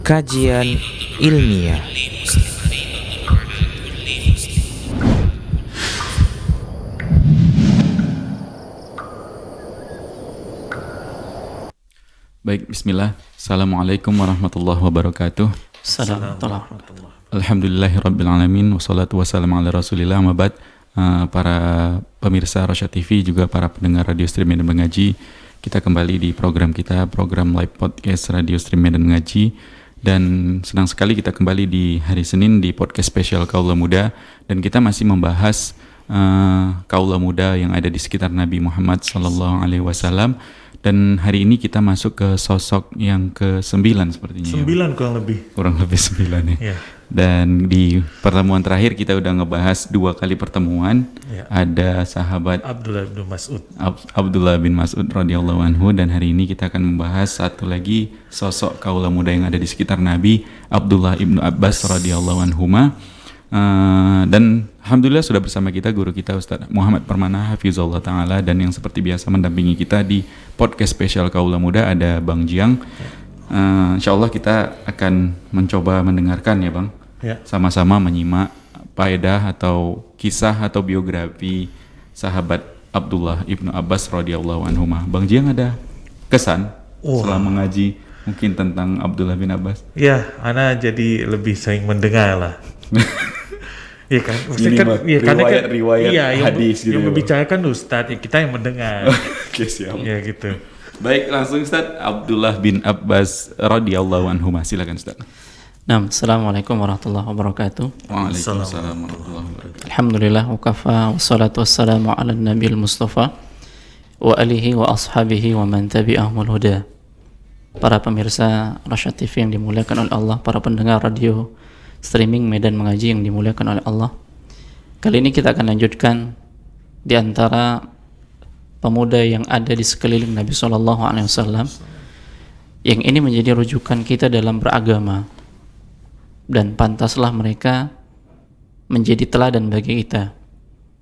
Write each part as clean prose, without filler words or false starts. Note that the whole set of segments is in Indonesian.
Kajian ilmiah. Baik, bismillah. Assalamualaikum warahmatullahi wabarakatuh. Assalamualaikum. Alhamdulillahirrabbilalamin. Wassalatu wassalamu ala rasulillah. Mabad, para pemirsa Rosyad TV, juga para pendengar Radio Stream Medan Mengaji, kita kembali di program kita, program live podcast Radio Stream Medan Mengaji. Dan senang sekali kita kembali di hari Senin di podcast spesial Kaula Muda. Dan kita masih membahas Kaula Muda yang ada di sekitar Nabi Muhammad SAW. Dan hari ini kita masuk ke sosok yang ke-9 sepertinya. 9 kurang lebih. Kurang lebih 9 ya. Ya. Dan di pertemuan terakhir kita udah ngebahas 2 kali pertemuan. Ya. Ada sahabat Abdullah bin Mas'ud. Abdullah bin Mas'ud radhiyallahu anhu, dan hari ini kita akan membahas satu lagi sosok kaula muda yang ada di sekitar Nabi, Abdullah ibnu Abbas radhiyallahu anhuma. Dan alhamdulillah sudah bersama kita guru kita Ustaz Muhammad Permana hafizallah taala, dan yang seperti biasa mendampingi kita di podcast spesial Kaula Muda ada Bang Jiang. Insyaallah kita akan mencoba mendengarkan ya Bang. Ya. Sama-sama menyimak faedah atau kisah atau biografi sahabat Abdullah ibnu Abbas radhiyallahu anhuma. Bang Jiang ada kesan selama mengaji mungkin tentang Abdullah bin Abbas? Ya, ana jadi lebih sering mendengar lah. Iya kan, maksudnya kan, iya, riwayat iya, hadis gitu. Yang membicarakan Ustadz, ya kita yang mendengar. Oke, siap. Ya gitu. Baik, langsung Ustaz, Abdullah bin Abbas radhiyallahu anhu. Silakan Ustaz. Nah, Assalamualaikum warahmatullahi wabarakatuh. Waalaikumsalam warahmatullahi wabarakatuh. Alhamdulillah wa kafa, wassalatu wassalamu ala nabil mustafa wa alihi wa ashabihi wa man tabi'ahumul huda. Para pemirsa Rosyad TV yang dimuliakan oleh Allah, para pendengar radio streaming Medan Mengaji yang dimuliakan oleh Allah. Kali ini kita akan lanjutkan di antara pemuda yang ada di sekeliling Nabi SAW, yang ini menjadi rujukan kita dalam beragama, dan pantaslah mereka menjadi teladan bagi kita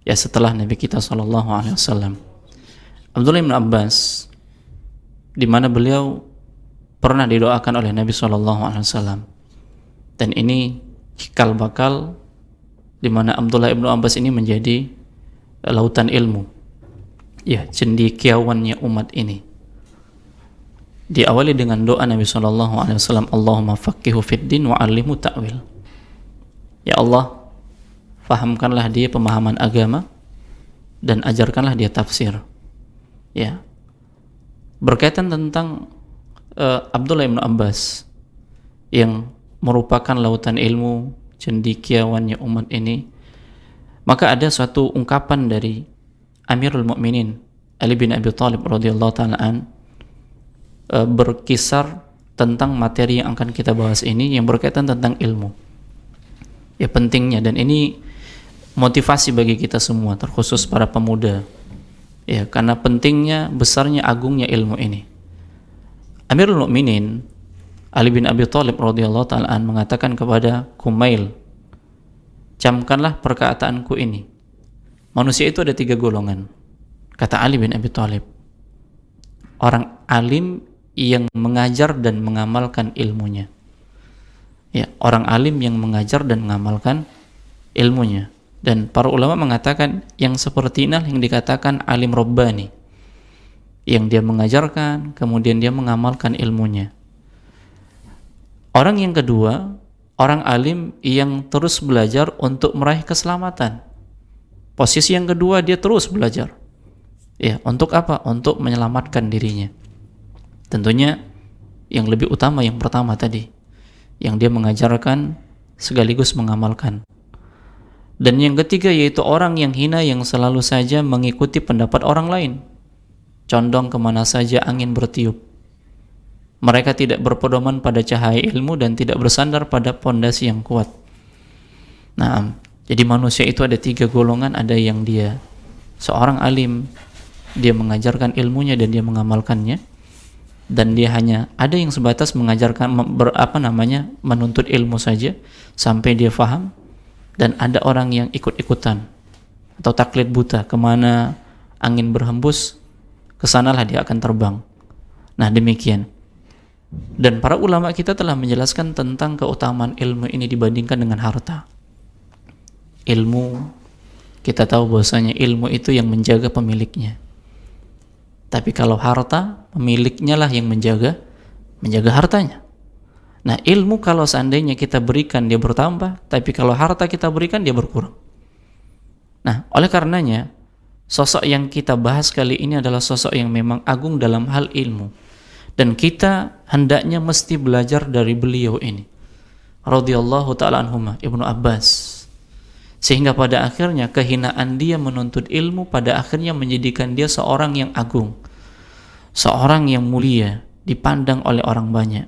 ya setelah Nabi kita SAW. Abdullah bin Abbas, di mana beliau pernah didoakan oleh Nabi SAW, dan ini cikal bakal di mana Abdullah bin Abbas ini menjadi lautan ilmu, ya, cendekiawannya umat ini. Diawali dengan doa Nabi SAW, Allahumma faqihu fid din wa 'allimhu ta'wil. Ya Allah, fahamkanlah dia pemahaman agama dan ajarkanlah dia tafsir. Ya. Berkaitan tentang Abdullah bin Abbas yang merupakan lautan ilmu, cendekiawannya umat ini, maka ada suatu ungkapan dari Amirul Mukminin Ali bin Abi Thalib radhiyallahu ta'ala an, berkisar tentang materi yang akan kita bahas ini, yang berkaitan tentang ilmu, ya, pentingnya, dan ini motivasi bagi kita semua, terkhusus para pemuda, ya, karena pentingnya, besarnya, agungnya ilmu ini. Amirul Mukminin Ali bin Abi Thalib radhiyallahu ta'ala an mengatakan kepada Kumail, camkanlah perkataanku ini. Manusia itu ada 3 golongan. Kata Ali bin Abi Thalib, orang alim yang mengajar dan mengamalkan ilmunya. Ya, orang alim yang mengajar dan mengamalkan ilmunya. Dan para ulama mengatakan yang seperti inilah yang dikatakan alim Rabbani, yang dia mengajarkan kemudian dia mengamalkan ilmunya. Orang yang kedua, orang alim yang terus belajar untuk meraih keselamatan. Posisi yang kedua, dia terus belajar. Ya, untuk apa? Untuk menyelamatkan dirinya. Tentunya yang lebih utama yang pertama tadi, yang dia mengajarkan sekaligus mengamalkan. Dan yang ketiga yaitu orang yang hina, yang selalu saja mengikuti pendapat orang lain, condong kemana saja angin bertiup. Mereka tidak berpedoman pada cahaya ilmu dan tidak bersandar pada pondasi yang kuat. Nah, jadi manusia itu ada 3 golongan. Ada yang dia seorang alim, dia mengajarkan ilmunya dan dia mengamalkannya, dan dia hanya ada yang sebatas mengajarkan, menuntut ilmu saja sampai dia faham. Dan ada orang yang ikut-ikutan atau taklid buta, kemana angin berhembus kesanalah dia akan terbang. Nah, demikian. Dan para ulama kita telah menjelaskan tentang keutamaan ilmu ini dibandingkan dengan harta. Ilmu, kita tahu bahwasanya ilmu itu yang menjaga pemiliknya. Tapi kalau harta, pemiliknya lah yang menjaga hartanya. Nah, ilmu kalau seandainya kita berikan dia bertambah, tapi kalau harta kita berikan dia berkurang. Nah, oleh karenanya sosok yang kita bahas kali ini adalah sosok yang memang agung dalam hal ilmu, dan kita hendaknya mesti belajar dari beliau ini, radhiyallahu ta'ala anhuma, Ibnu Abbas. Sehingga pada akhirnya kehinaan dia menuntut ilmu pada akhirnya menjadikan dia seorang yang agung, seorang yang mulia, dipandang oleh orang banyak.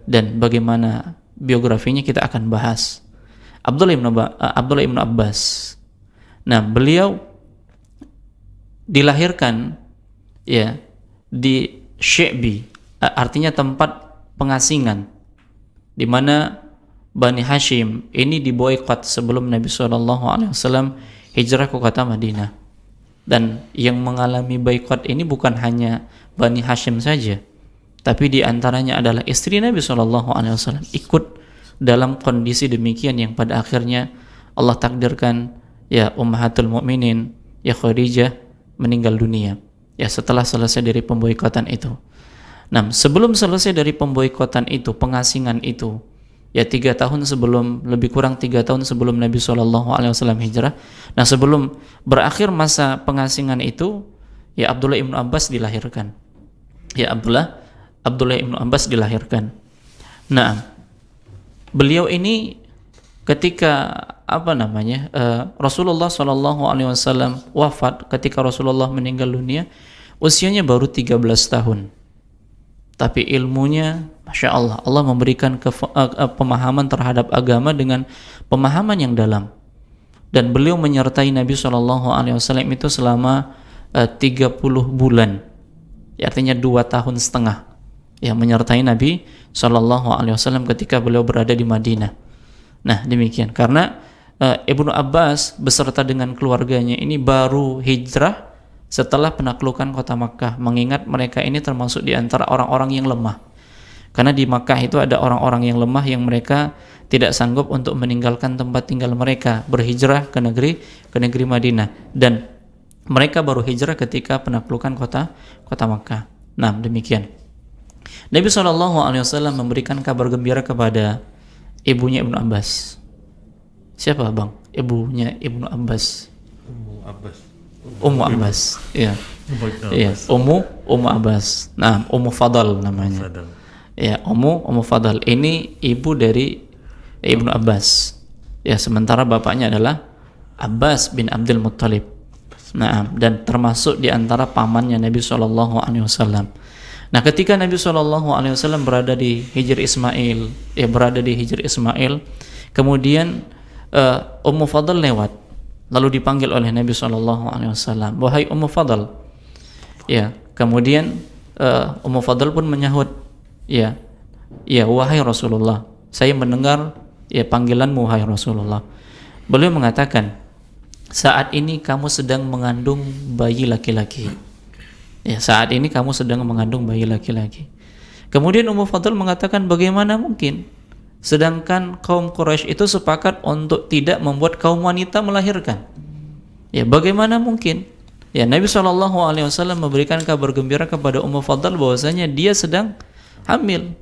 Dan bagaimana biografinya kita akan bahas. Abdullah ibn Abbas. Nah, beliau dilahirkan ya di Syi'bi, artinya tempat pengasingan, di mana Bani Hashim ini diboikot sebelum Nabi SAW hijrah ke kota Madinah. Dan yang mengalami boikot ini bukan hanya Bani Hashim saja, tapi diantaranya adalah istri Nabi SAW ikut dalam kondisi demikian yang pada akhirnya Allah takdirkan ya Ummahatul Mukminin ya Khadijah meninggal dunia ya setelah selesai dari pemboikotan itu. Nah, sebelum selesai dari pemboikotan itu, pengasingan itu, ya 3 tahun sebelum, lebih kurang 3 tahun sebelum Nabi SAW hijrah. Nah, sebelum berakhir masa pengasingan itu, ya Abdullah ibn Abbas dilahirkan. Ya Abdullah ibn Abbas dilahirkan. Nah, beliau ini ketika Rasulullah SAW wafat, ketika Rasulullah meninggal dunia, usianya baru 13 tahun. Tapi ilmunya, Masya Allah, Allah memberikan pemahaman terhadap agama dengan pemahaman yang dalam. Dan beliau menyertai Nabi SAW itu selama 30 bulan, ya, artinya 2 tahun setengah, ya, menyertai Nabi SAW ketika beliau berada di Madinah. Nah, demikian, karena Ibnu Abbas beserta dengan keluarganya ini baru hijrah setelah penaklukan kota Makkah, mengingat mereka ini termasuk di antara orang-orang yang lemah. Karena di Makkah itu ada orang-orang yang lemah yang mereka tidak sanggup untuk meninggalkan tempat tinggal mereka, berhijrah ke negeri Madinah, dan mereka baru hijrah ketika penaklukan kota Makkah. Nah, demikian. Nabi SAW memberikan kabar gembira kepada ibunya Ibnu Abbas. Siapa, Bang? Ibunya Ibnu Abbas. Ummu Abbas. Iya. Iya, Ummu Abbas. Nah, Ummu Fadal namanya. Ya, Ummu Fadal ini ibu dari Ibnu Abbas. Ya, sementara bapaknya adalah Abbas bin Abdul Muttalib. Nah, dan termasuk di antara pamannya Nabi SAW. Nah, ketika Nabi SAW berada di Hijr Ismail, kemudian Ummu Fadal lewat, lalu dipanggil oleh Nabi SAW, wahai Ummu Fadal. Ya, kemudian Ummu Fadal pun menyahut, ya wahai Rasulullah, saya mendengar ya panggilanmu wahai Rasulullah. Beliau mengatakan, saat ini kamu sedang mengandung bayi laki-laki. Ya, saat ini kamu sedang mengandung bayi laki-laki. Kemudian Ummu Fadl mengatakan, bagaimana mungkin? Sedangkan kaum Quraisy itu sepakat untuk tidak membuat kaum wanita melahirkan. Ya, bagaimana mungkin? Ya, Nabi SAW memberikan kabar gembira kepada Ummu Fadl bahwasanya dia sedang hamil.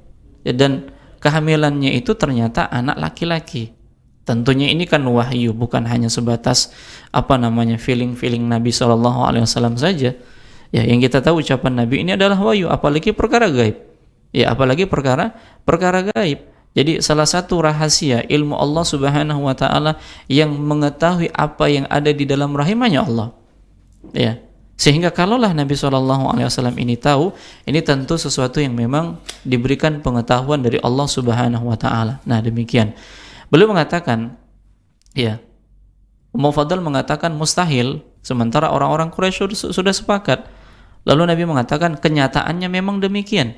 Ya, dan kehamilannya itu ternyata anak laki-laki. Tentunya ini kan wahyu, bukan hanya sebatas feeling Nabi SAW saja. Ya, yang kita tahu ucapan Nabi ini adalah wahyu, apalagi perkara gaib. Ya, apalagi perkara gaib. Jadi salah satu rahasia ilmu Allah Subhanahu wa taala yang mengetahui apa yang ada di dalam rahimnya Allah. Ya. Sehingga kalaulah Nabi SAW ini tahu, ini tentu sesuatu yang memang diberikan pengetahuan dari Allah Subhanahu wa taala. Nah, demikian. Beliau mengatakan, ya, Ummu Fadl mengatakan mustahil, sementara orang-orang Quraisy sudah sepakat. Lalu Nabi mengatakan, kenyataannya memang demikian.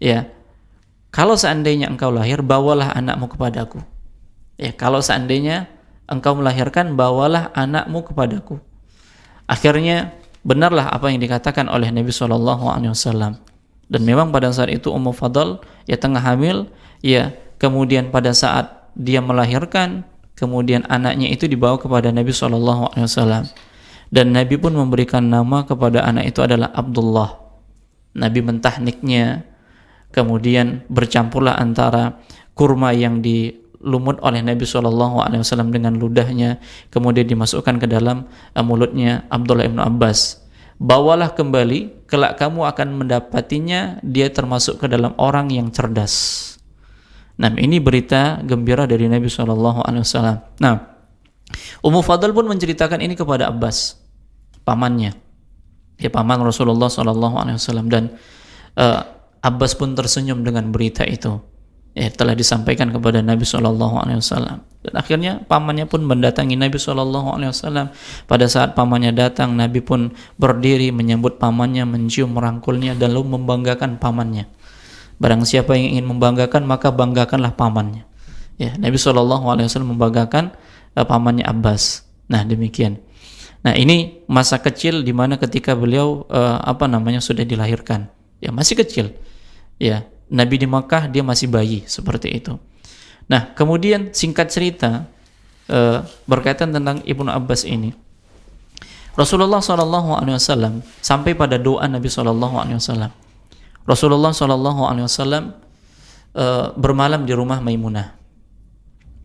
Ya, kalau seandainya engkau lahir, bawalah anakmu kepadaku. Ya, kalau seandainya engkau melahirkan, bawalah anakmu kepadaku. Akhirnya benarlah apa yang dikatakan oleh Nabi SAW. Dan memang pada saat itu Ummu Fadl ya tengah hamil, ya kemudian pada saat dia melahirkan, kemudian anaknya itu dibawa kepada Nabi SAW. Dan Nabi pun memberikan nama kepada anak itu adalah Abdullah. Nabi mentahniknya, kemudian bercampurlah antara kurma yang dilumut oleh Nabi SAW dengan ludahnya, kemudian dimasukkan ke dalam mulutnya Abdullah ibn Abbas. Bawalah kembali, kelak kamu akan mendapatinya, dia termasuk ke dalam orang yang cerdas. Nah, ini berita gembira dari Nabi SAW. Nah, Ummu Fadl pun menceritakan ini kepada Abbas, pamannya, ya paman Rasulullah SAW. Dan Abbas pun tersenyum dengan berita itu, ya telah disampaikan kepada Nabi SAW. Dan akhirnya pamannya pun mendatangi Nabi SAW. Pada saat pamannya datang, Nabi pun berdiri menyambut pamannya, mencium merangkulnya, dan lalu membanggakan pamannya. Barang siapa yang ingin membanggakan, maka banggakanlah pamannya. Ya, Nabi SAW membanggakan pamannya Abbas. Nah, demikian. Nah, ini masa kecil di mana ketika beliau sudah dilahirkan. Ya, masih kecil. Ya, Nabi di Makkah dia masih bayi seperti itu. Nah, kemudian singkat cerita berkaitan tentang Ibnu Abbas ini. Rasulullah SAW sampai pada doa Nabi SAW. Rasulullah SAW bermalam di rumah Maimunah.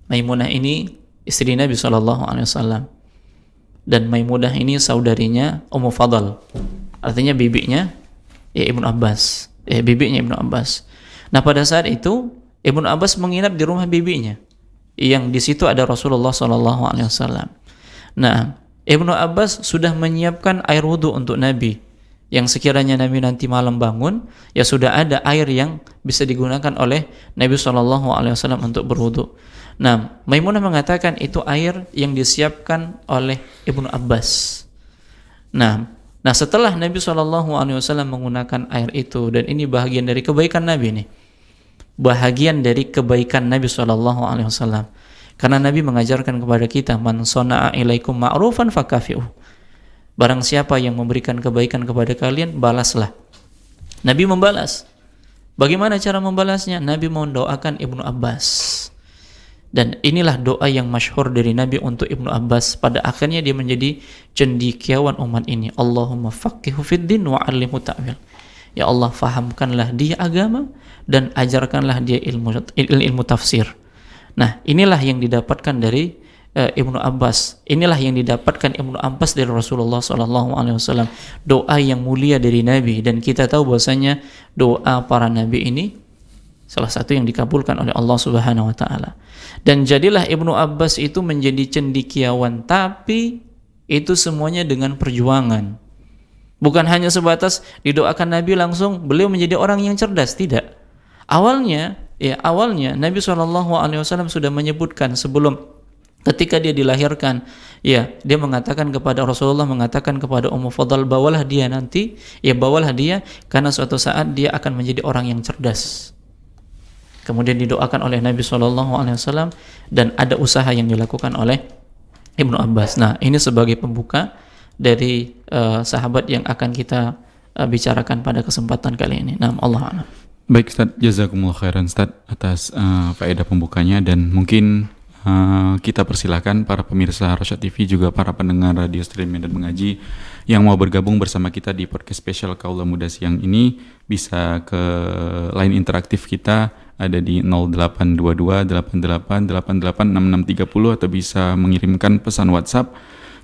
Maimunah ini istri Nabi SAW, dan Maimunah ini saudarinya Ummu Fadl, artinya bibinya ya Ibnu Abbas, bibinya Ibnu Abbas. Nah, pada saat itu Ibnu Abbas menginap di rumah bibinya, yang di situ ada Rasulullah SAW. Nah, Ibnu Abbas sudah menyiapkan air wudhu untuk Nabi, yang sekiranya Nabi nanti malam bangun, ya sudah ada air yang bisa digunakan oleh Nabi SAW untuk berwudu. Nah, Maimunah mengatakan itu air yang disiapkan oleh Ibnu Abbas. Nah setelah Nabi SAW menggunakan air itu, dan ini bahagian dari kebaikan Nabi nih, bahagian dari kebaikan Nabi SAW, karena Nabi mengajarkan kepada kita, man sona'a ilaikum ma'rufan fakafi'uh. Barang siapa yang memberikan kebaikan kepada kalian, balaslah. Nabi membalas. Bagaimana cara membalasnya? Nabi mendoakan Ibnu Abbas. Dan inilah doa yang masyhur dari Nabi untuk Ibnu Abbas. Pada akhirnya dia menjadi cendekiawan umat ini. Allahumma faqihu fid din wa 'allimhu ta'wil. Ya Allah, fahamkanlah dia agama dan ajarkanlah dia ilmu tafsir. Nah, inilah yang didapatkan dari Ibnu Abbas. Inilah yang didapatkan Ibnu Abbas dari Rasulullah SAW. Doa yang mulia dari Nabi, dan kita tahu bahwasanya doa para nabi ini salah satu yang dikabulkan oleh Allah Subhanahu wa taala. Dan jadilah Ibnu Abbas itu menjadi cendekiawan, tapi itu semuanya dengan perjuangan. Bukan hanya sebatas didoakan Nabi langsung beliau menjadi orang yang cerdas, tidak. Awalnya Nabi SAW sudah menyebutkan sebelum ketika dia dilahirkan, ya dia mengatakan kepada Rasulullah, mengatakan kepada Ummu Fadl, bawalah dia karena suatu saat dia akan menjadi orang yang cerdas. Kemudian didoakan oleh Nabi SAW, dan ada usaha yang dilakukan oleh Ibnu Abbas. Nah, ini sebagai pembuka dari sahabat yang akan kita bicarakan pada kesempatan kali ini. Nah, Allah a'lam. Baik Ustaz, jazakumullah khairan Ustaz atas faedah pembukanya, dan mungkin kita persilakan para pemirsa Rosyad TV, juga para pendengar radio stream Medan Mengaji yang mau bergabung bersama kita di podcast spesial Kaula Muda siang ini, bisa ke line interaktif kita, ada di 0822 88 88 6630, atau bisa mengirimkan pesan WhatsApp,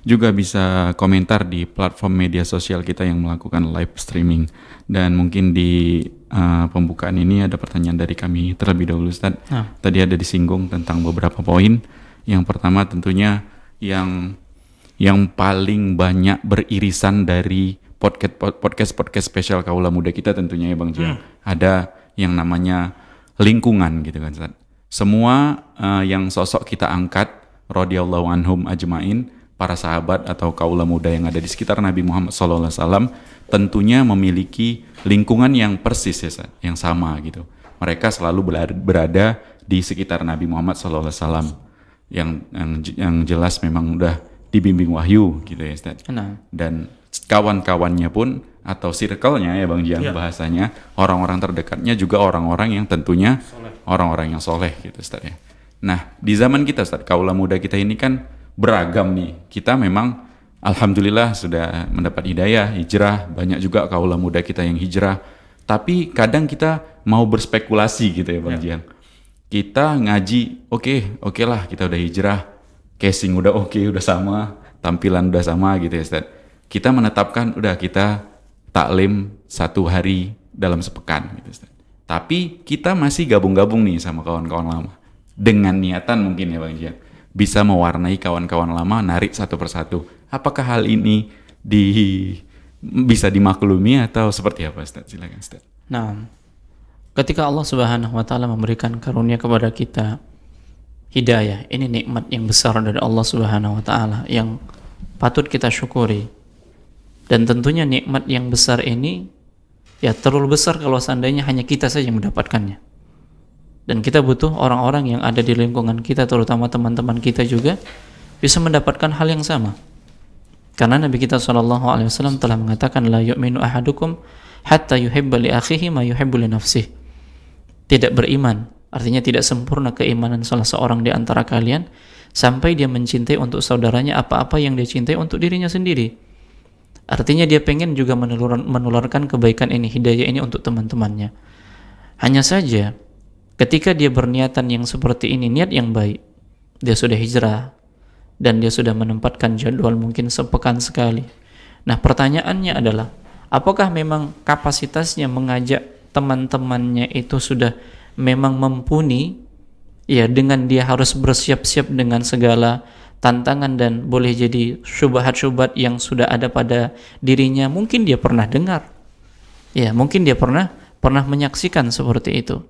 juga bisa komentar di platform media sosial kita yang melakukan live streaming. Dan mungkin di pembukaan ini ada pertanyaan dari kami terlebih dahulu Ustaz. Tadi ada disinggung tentang beberapa poin. Yang pertama tentunya yang paling banyak beririsan dari podcast spesial Kaula Muda kita tentunya ya Bang Jiang. Ada yang namanya lingkungan gitu kan Ustaz. Semua yang sosok kita angkat radhiyallahu anhum ajmain, para sahabat atau kaula muda yang ada di sekitar Nabi Muhammad SAW, tentunya memiliki lingkungan yang persis ya, yang sama gitu. Mereka selalu berada di sekitar Nabi Muhammad SAW, yang jelas memang udah dibimbing wahyu gitu ya Ustaz. Dan kawan-kawannya pun atau circle-nya ya Bang Jiang Iya. bahasanya, orang-orang terdekatnya juga orang-orang yang tentunya orang-orang yang soleh gitu Ustaz ya. Nah di zaman kita Ustaz, kaula muda kita ini kan beragam nih. Kita memang alhamdulillah sudah mendapat hidayah, hijrah, banyak juga kaula muda kita yang hijrah. Tapi kadang kita mau berspekulasi gitu ya Bang Jiang. Kita ngaji, oke lah kita udah hijrah, casing udah oke, udah sama, tampilan udah sama gitu ya Ustaz. Kita menetapkan udah kita taklim 1 hari dalam sepekan gitu Ustaz. Tapi kita masih gabung-gabung nih sama kawan-kawan lama. Dengan niatan mungkin ya Bang Jiang, bisa mewarnai kawan-kawan lama, narik satu persatu. Apakah hal ini bisa dimaklumi atau seperti apa Ustaz? Silakan Ustaz. Nah, ketika Allah Subhanahu wa taala memberikan karunia kepada kita hidayah, ini nikmat yang besar dari Allah Subhanahu wa taala yang patut kita syukuri. Dan tentunya nikmat yang besar ini ya terlalu besar kalau seandainya hanya kita saja yang mendapatkannya. Dan kita butuh orang-orang yang ada di lingkungan kita, terutama teman-teman kita juga bisa mendapatkan hal yang sama. Karena Nabi kita SAW telah mengatakan la yu'minu ahadukum hatta yuhibba li akhihi ma yuhibbu li nafsihi. Tidak beriman, artinya tidak sempurna keimanan salah seorang di antara kalian sampai dia mencintai untuk saudaranya apa-apa yang dia cintai untuk dirinya sendiri. Artinya dia pengen juga menularkan kebaikan ini, hidayah ini untuk teman-temannya. Hanya saja ketika dia berniatan yang seperti ini, niat yang baik, dia sudah hijrah dan dia sudah menempatkan jadwal mungkin sepekan sekali. Nah pertanyaannya adalah, apakah memang kapasitasnya mengajak teman-temannya itu sudah memang mumpuni ya, dengan dia harus bersiap-siap dengan segala tantangan dan boleh jadi syubhat-syubhat yang sudah ada pada dirinya, mungkin dia pernah dengar ya, mungkin dia pernah menyaksikan seperti itu.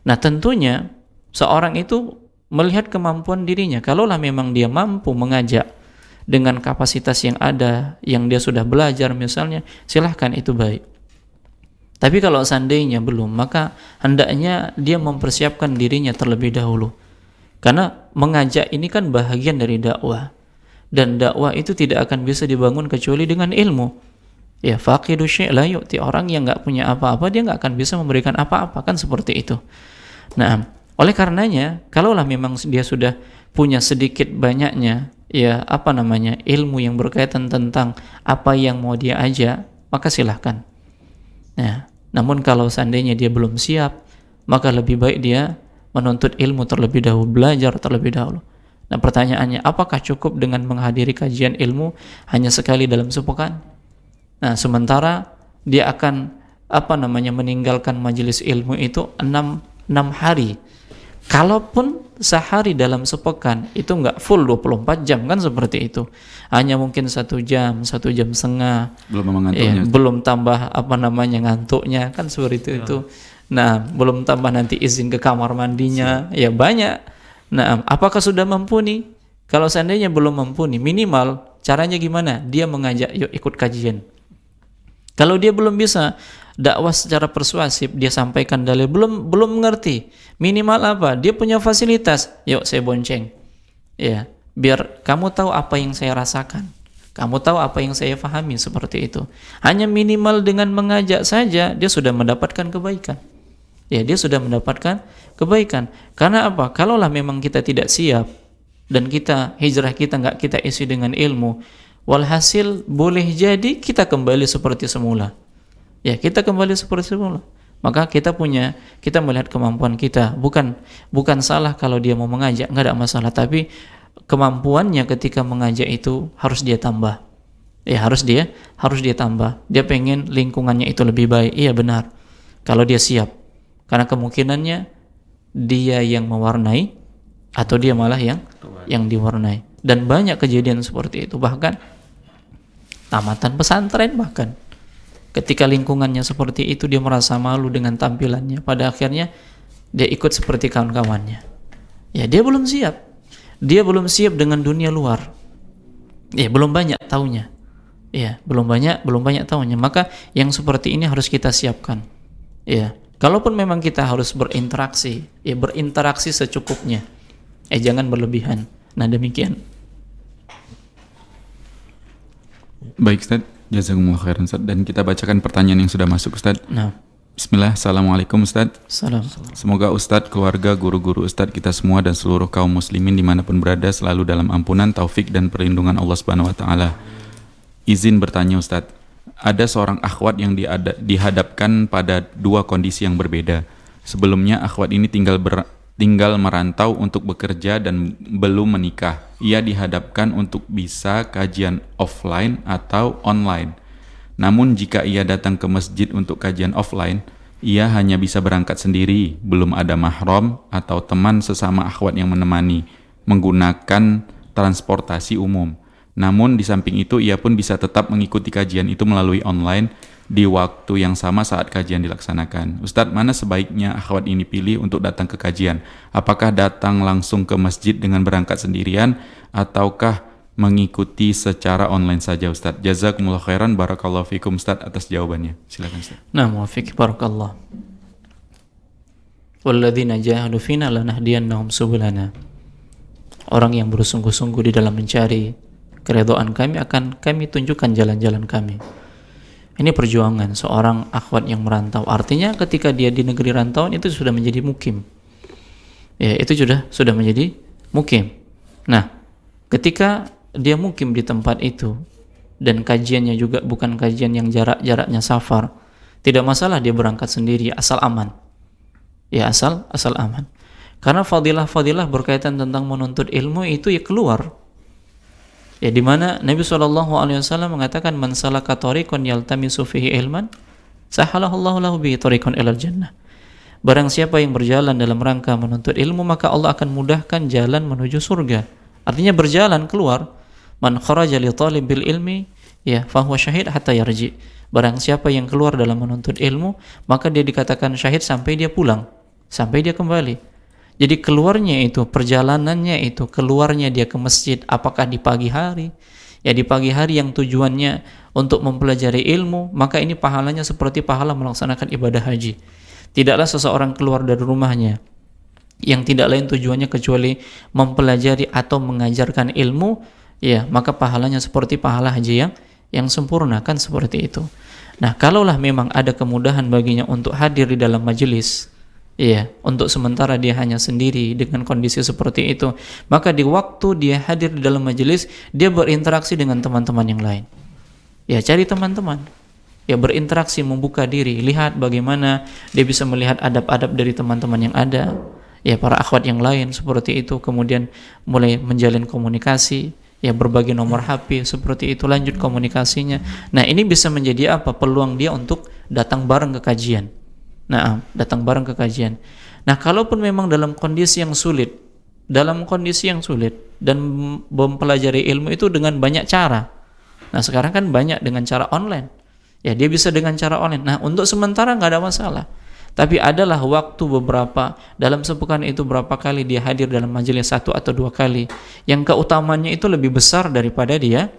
Nah tentunya seorang itu melihat kemampuan dirinya. Kalaulah memang dia mampu mengajak dengan kapasitas yang ada, yang dia sudah belajar misalnya, silahkan, itu baik. Tapi kalau seandainya belum, maka hendaknya dia mempersiapkan dirinya terlebih dahulu. Karena mengajak ini kan bahagian dari dakwah. Dan dakwah itu tidak akan bisa dibangun kecuali dengan ilmu. Ya, faqidu syai' la yu'ti. Orang yang nggak punya apa-apa, dia nggak akan bisa memberikan apa-apa, kan seperti itu. Nah, oleh karenanya, kalaulah memang dia sudah punya sedikit banyaknya, ya ilmu yang berkaitan tentang apa yang mau dia ajak, maka silahkan. Nah, namun kalau seandainya dia belum siap, maka lebih baik dia menuntut ilmu terlebih dahulu, belajar terlebih dahulu. Nah pertanyaannya, apakah cukup dengan menghadiri kajian ilmu hanya sekali dalam sepekan? Nah sementara dia akan meninggalkan majelis ilmu itu 6 hari. Kalaupun sehari dalam sepekan itu enggak full 24 jam kan seperti itu. Hanya mungkin 1 jam, 1 jam setengah. Belum mengantuknya. Belum tambah ngantuknya kan seperti itu. Nah, belum tambah nanti izin ke kamar mandinya, ya banyak. Nah, apakah sudah mumpuni? Kalau seandainya belum mumpuni, minimal caranya gimana? Dia mengajak, yuk ikut kajian. Kalau dia belum bisa dakwah secara persuasif, dia sampaikan dalil, belum mengerti, minimal apa? Dia punya fasilitas, yuk saya bonceng. Ya, biar kamu tahu apa yang saya rasakan. Kamu tahu apa yang saya pahami, seperti itu. Hanya minimal dengan mengajak saja, dia sudah mendapatkan kebaikan. Ya, dia sudah mendapatkan kebaikan. Karena apa? Kalaulah memang kita tidak siap dan hijrah kita nggak kita isi dengan ilmu, walhasil boleh jadi kita kembali seperti semula. Ya, kita kembali seperti semula. Maka kita melihat kemampuan kita. Bukan salah kalau dia mau mengajak, nggak ada masalah. Tapi kemampuannya ketika mengajak itu harus dia tambah. Ya, harus dia tambah. Dia pengen lingkungannya itu lebih baik. Iya benar. Kalau dia siap. Karena kemungkinannya dia yang mewarnai atau dia malah yang diwarnai. Dan banyak kejadian seperti itu. Bahkan tamatan pesantren bahkan. Ketika lingkungannya seperti itu, dia merasa malu dengan tampilannya. Pada akhirnya dia ikut seperti kawan-kawannya. Ya, dia belum siap. Dia belum siap dengan dunia luar. Ya, belum banyak taunya. Ya, belum banyak taunya. Maka yang seperti ini harus kita siapkan. Ya, kalaupun memang kita harus berinteraksi, ya berinteraksi secukupnya. Jangan berlebihan. Nah, demikian. Baik Ustaz, Jazakumullah khairan Ustaz. Dan kita bacakan pertanyaan yang sudah masuk Ustaz. Nah, Bismillah, Assalamualaikum Ustaz. salam. Semoga Ustadz, keluarga, guru-guru Ustadz, kita semua dan seluruh kaum muslimin dimanapun berada selalu dalam ampunan, taufik dan perlindungan Allah Subhanahu Wa Taala. Izin bertanya Ustadz, ada seorang akhwat yang dihadapkan pada dua kondisi yang berbeda. Sebelumnya akhwat ini tinggal merantau untuk bekerja dan belum menikah. Ia dihadapkan untuk bisa kajian offline atau online. Namun jika ia datang ke masjid untuk kajian offline, ia hanya bisa berangkat sendiri, belum ada mahram atau teman sesama akhwat yang menemani, menggunakan transportasi umum. Namun di samping itu ia pun bisa tetap mengikuti kajian itu melalui online di waktu yang sama saat kajian dilaksanakan. Ustadz, mana sebaiknya akhwat ini pilih untuk datang ke kajian? Apakah datang langsung ke masjid dengan berangkat sendirian ataukah mengikuti secara online saja Ustadz? Jazakumullah khairan, barakallahu fikum Ustadz atas jawabannya. Silakan Ustadz. Nah, muwafiq barakallah. Walladzina jahadu fina lanahdiyannahum subulana. Orang yang bersungguh-sungguh di dalam mencari keridhaan kami akan kami tunjukkan jalan-jalan kami. Ini perjuangan seorang akhwat yang merantau. Artinya ketika dia di negeri rantauan itu sudah menjadi mukim. Ya, itu sudah menjadi mukim. Nah, ketika dia mukim di tempat itu dan kajiannya juga bukan kajian yang jaraknya safar, tidak masalah dia berangkat sendiri asal aman. Ya, asal aman. Karena fadilah-fadilah berkaitan tentang menuntut ilmu itu ya keluar. Ya, di mana Nabi SAW mengatakan man salaka tariqan yaltamisu fihi ilman sahalallahu lahu bihi tariqan ilal jannah. Barang siapa yang berjalan dalam rangka menuntut ilmu, maka Allah akan mudahkan jalan menuju surga. Artinya berjalan keluar. Man kharaja li talibil ilmi ya fahuwa syahid hatta yarji. Barang siapa yang keluar dalam menuntut ilmu, maka dia dikatakan syahid sampai dia pulang, sampai dia kembali. Jadi keluarnya itu, perjalanannya itu, keluarnya dia ke masjid, apakah di pagi hari? Ya di pagi hari yang tujuannya untuk mempelajari ilmu, maka ini pahalanya seperti pahala melaksanakan ibadah haji. Tidaklah seseorang keluar dari rumahnya yang tidak lain tujuannya kecuali mempelajari atau mengajarkan ilmu, ya maka pahalanya seperti pahala haji yang sempurna, kan seperti itu. Nah, kalaulah memang ada kemudahan baginya untuk hadir di dalam majelis, iya, untuk sementara dia hanya sendiri dengan kondisi seperti itu, maka di waktu dia hadir di dalam majelis, dia berinteraksi dengan teman-teman yang lain. Ya, cari teman-teman. Ya, berinteraksi, membuka diri, lihat bagaimana dia bisa melihat adab-adab dari teman-teman yang ada. Ya, para akhwat yang lain seperti itu, kemudian mulai menjalin komunikasi, ya berbagi nomor HP seperti itu, lanjut komunikasinya. Nah, ini bisa menjadi apa? Peluang dia untuk datang bareng ke kajian. Nah, datang bareng ke kajian. Nah, kalaupun memang dalam kondisi yang sulit dan mempelajari ilmu itu dengan banyak cara. Nah, sekarang kan banyak dengan cara online. Ya, dia bisa dengan cara online. Nah, untuk sementara nggak ada masalah. Tapi adalah waktu beberapa, dalam sepekan itu berapa kali dia hadir dalam majelis, 1 atau 2 kali, yang keutamaannya itu lebih besar daripada dia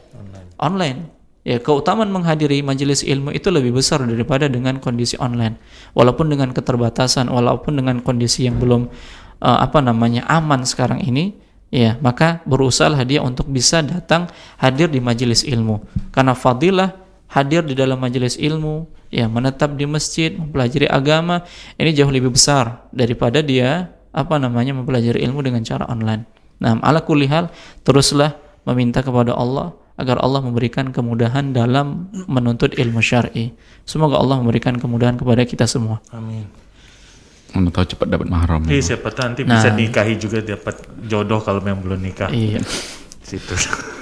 online. Ya, keutamaan menghadiri majelis ilmu itu lebih besar daripada dengan kondisi online. Walaupun dengan keterbatasan, walaupun dengan kondisi yang belum aman sekarang ini, ya, maka berusahalah dia untuk bisa datang hadir di majelis ilmu. Karena fadilah hadir di dalam majelis ilmu, ya, menetap di masjid, mempelajari agama, ini jauh lebih besar daripada dia mempelajari ilmu dengan cara online. Nah, ala kulli hal, teruslah meminta kepada Allah agar Allah memberikan kemudahan dalam menuntut ilmu syar'i. Semoga Allah memberikan kemudahan kepada kita semua. Amin. Mau tahu cepat dapat mahram. Iya, siapa tahu nanti bisa nikahi juga, dapat jodoh kalau memang belum nikah. Iya. Situ.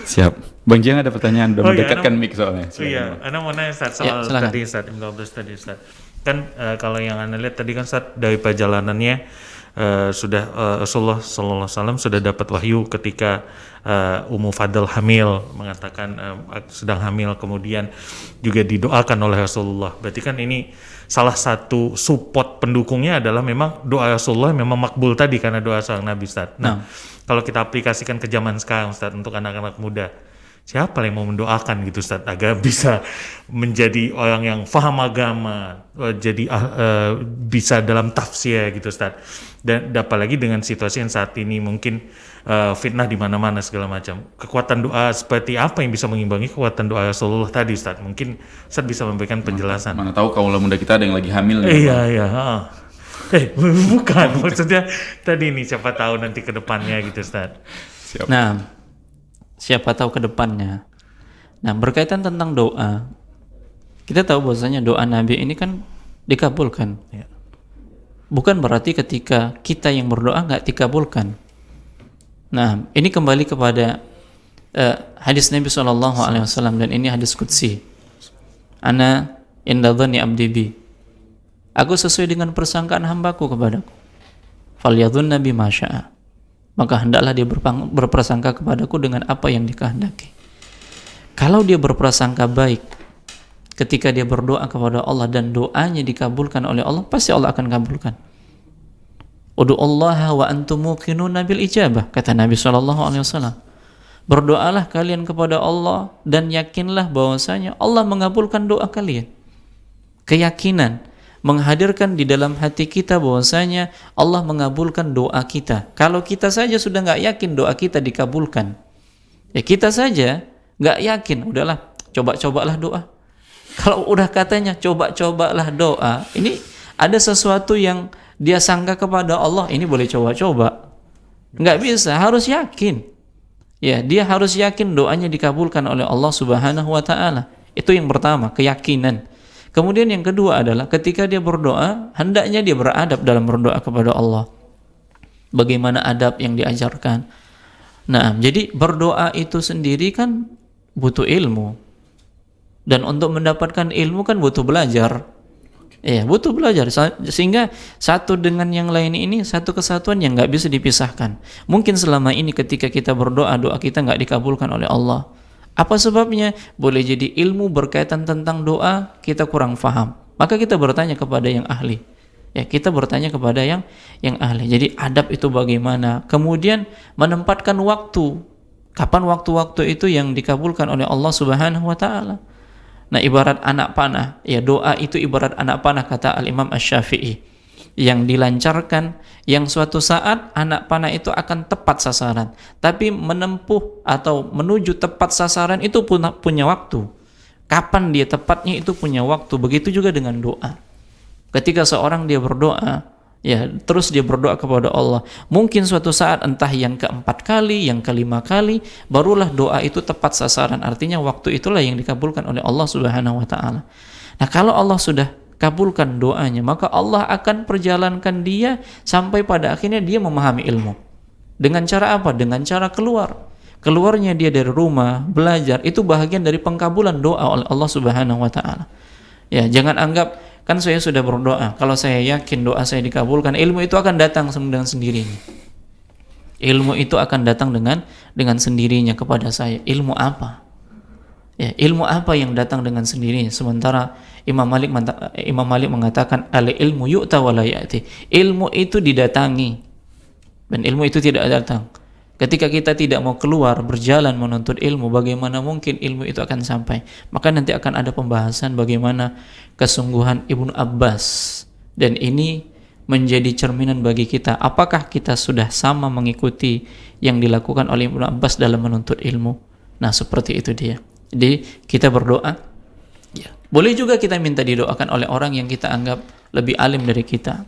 Siap. Bang Jiang ada pertanyaan, udah mendekatkan mic soalnya. Iya, Ana mau nanya Ustaz, soal tadi Ustaz, tadi Ustaz. Kan kalau yang Ana lihat tadi kan Ustaz, dari perjalanannya sudah Rasulullah SAW sudah dapat wahyu ketika Ummu Fadl hamil, mengatakan sedang hamil, kemudian juga didoakan oleh Rasulullah. Berarti kan ini salah satu support pendukungnya adalah memang doa Rasulullah memang makbul tadi karena doa seorang Nabi Ustaz. Nah, kalau kita aplikasikan ke zaman sekarang Ustaz, untuk anak-anak muda, siapa yang mau mendoakan gitu Ustaz agar bisa menjadi orang yang paham agama, jadi bisa dalam tafsir gitu Ustaz. Dan apalagi dengan situasi yang saat ini mungkin fitnah di mana-mana segala macam. Kekuatan doa seperti apa yang bisa mengimbangi kekuatan doa Rasulullah tadi Ustaz? Mungkin Ustaz bisa memberikan penjelasan. Mana tahu kaula muda kita ada yang lagi hamil nih. Iya. Bukan maksudnya tadi nih siapa tahu nanti ke depannya gitu Ustaz. Siap. Nah, siapa tahu ke depannya. Nah, berkaitan tentang doa, kita tahu bahwasanya doa Nabi ini kan dikabulkan. Ya. Bukan berarti ketika kita yang berdoa nggak dikabulkan. Nah, ini kembali kepada hadis Nabi SAW, dan ini hadis qudsi. Ana inda dhanni abdi bi. Aku sesuai dengan persangkaan hambaku kepadaku. Falyadhunna bima syaa. Maka hendaklah dia berprasangka kepadaku dengan apa yang dikehendaki. Kalau dia berprasangka baik ketika dia berdoa kepada Allah dan doanya dikabulkan oleh Allah, pasti Allah akan kabulkan. Udu'ullaha wa antum muqinuna bil ijabah, kata Nabi SAW. Berdoalah kalian kepada Allah dan yakinlah bahwasanya Allah mengabulkan doa kalian. Keyakinan menghadirkan di dalam hati kita bahwasanya Allah mengabulkan doa kita. Kalau kita saja sudah nggak yakin doa kita dikabulkan, ya kita saja nggak yakin, udahlah coba-cobalah doa. Kalau udah katanya coba-cobalah doa, ini ada sesuatu yang dia sangka kepada Allah, ini boleh coba-coba. Nggak bisa, harus yakin. Ya, dia harus yakin doanya dikabulkan oleh Allah Subhanahu wa taala. Itu yang pertama, keyakinan. Kemudian yang kedua adalah ketika dia berdoa, hendaknya dia beradab dalam berdoa kepada Allah. Bagaimana adab yang diajarkan. Nah, jadi berdoa itu sendiri kan butuh ilmu. Dan untuk mendapatkan ilmu kan butuh belajar. Ya, butuh belajar. Sehingga satu dengan yang lain ini satu kesatuan yang nggak bisa dipisahkan. Mungkin selama ini ketika kita berdoa, doa kita nggak dikabulkan oleh Allah. Apa sebabnya? Boleh jadi ilmu berkaitan tentang doa kita kurang faham. Maka kita bertanya kepada yang ahli. Ya, kita bertanya kepada yang ahli. Jadi adab itu bagaimana? Kemudian menempatkan waktu. Kapan waktu-waktu itu yang dikabulkan oleh Allah Subhanahu wa taala? Nah, ibarat anak panah. Ya, doa itu ibarat anak panah, kata Al-Imam Asy-Syafi'i. Yang dilancarkan, yang suatu saat anak panah itu akan tepat sasaran. Tapi menempuh atau menuju tepat sasaran itu punya waktu. Kapan dia tepatnya itu punya waktu. Begitu juga dengan doa. Ketika seorang dia berdoa, ya terus dia berdoa kepada Allah, mungkin suatu saat entah yang keempat kali, yang kelima kali, barulah doa itu tepat sasaran. Artinya waktu itulah yang dikabulkan oleh Allah Subhanahu wa taala. Nah, kalau Allah sudah kabulkan doanya, maka Allah akan perjalankan dia sampai pada akhirnya dia memahami ilmu. Dengan cara apa? Dengan cara keluarnya dia dari rumah, belajar, itu bahagian dari pengkabulan doa oleh Allah Subhanahu wa taala. Ya, jangan anggap kan saya sudah berdoa, kalau saya yakin doa saya dikabulkan, ilmu itu akan datang dengan sendirinya. Ilmu itu akan datang dengan sendirinya kepada saya. Ilmu apa? Ya, ilmu apa yang datang dengan sendirinya? Sementara Imam Malik mengatakan al ilmu yu'ta wa la ya'ti. Ilmu itu didatangi dan ilmu itu tidak datang. Ketika kita tidak mau keluar berjalan menuntut ilmu, bagaimana mungkin ilmu itu akan sampai? Maka nanti akan ada pembahasan bagaimana kesungguhan Ibnu Abbas, dan ini menjadi cerminan bagi kita. Apakah kita sudah sama mengikuti yang dilakukan oleh Ibnu Abbas dalam menuntut ilmu? Nah, seperti itu dia. Jadi kita berdoa, ya. Boleh juga kita minta didoakan oleh orang yang kita anggap lebih alim dari kita.